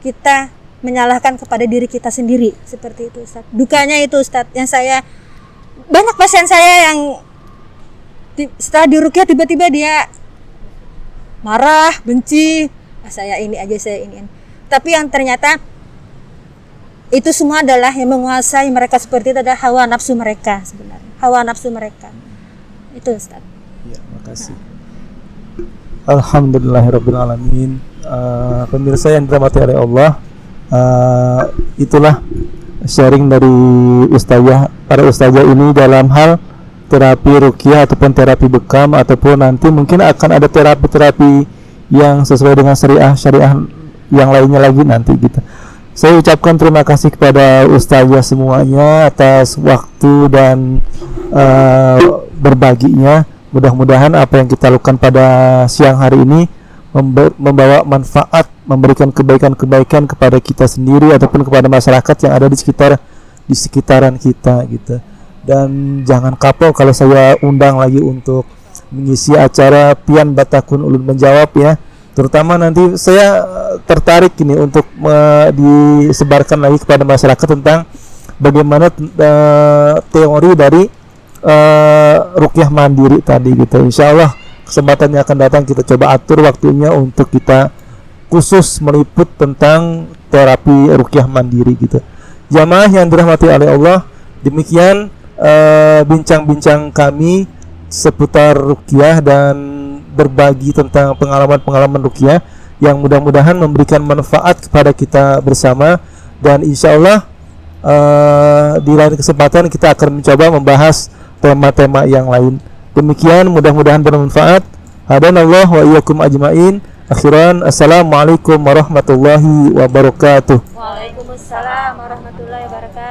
Kita menyalahkan kepada diri kita sendiri, seperti itu Ustaz. Dukanya itu Ustaz, yang saya banyak pasien saya yang setelah diruqyah tiba-tiba dia marah, benci, saya ini aja, saya ini. Tapi yang ternyata itu semua adalah yang menguasai mereka seperti itu adalah hawa nafsu mereka sebenarnya. Hawa nafsu mereka. Itu Ustaz. Ya, makasih. Alhamdulillahirrabbilalamin. Pemirsa yang dirahmati oleh Allah, itulah sharing dari para ustazah ini dalam hal terapi ruqyah ataupun terapi bekam, ataupun nanti mungkin akan ada terapi-terapi yang sesuai dengan syariah yang lainnya lagi nanti gitu. Saya ucapkan terima kasih kepada ustazah semuanya atas waktu dan berbaginya. Mudah-mudahan apa yang kita lakukan pada siang hari ini membawa manfaat, memberikan kebaikan-kebaikan kepada kita sendiri ataupun kepada masyarakat yang ada di sekitaran kita gitu. Dan jangan kapok kalau saya undang lagi untuk mengisi acara Pian Batakun Ulun Menjawab ya. Terutama nanti saya tertarik ini untuk disebarkan lagi kepada masyarakat tentang bagaimana teori dari ruqyah mandiri tadi gitu. Insyaallah kesempatannya akan datang, kita coba atur waktunya untuk kita khusus meliput tentang terapi ruqyah mandiri gitu. Jamaah yang dirahmati oleh Allah, demikian bincang-bincang kami seputar ruqyah dan berbagi tentang pengalaman-pengalaman ruqyah yang mudah-mudahan memberikan manfaat kepada kita bersama. Dan insyaallah di lain kesempatan kita akan mencoba membahas tema-tema yang lain. Demikian, mudah-mudahan bermanfaat. Hadanallah wa iyyakum ajmain. Akhiran, assalamualaikum warahmatullahi wabarakatuh. Waalaikumsalam warahmatullahi wabarakatuh.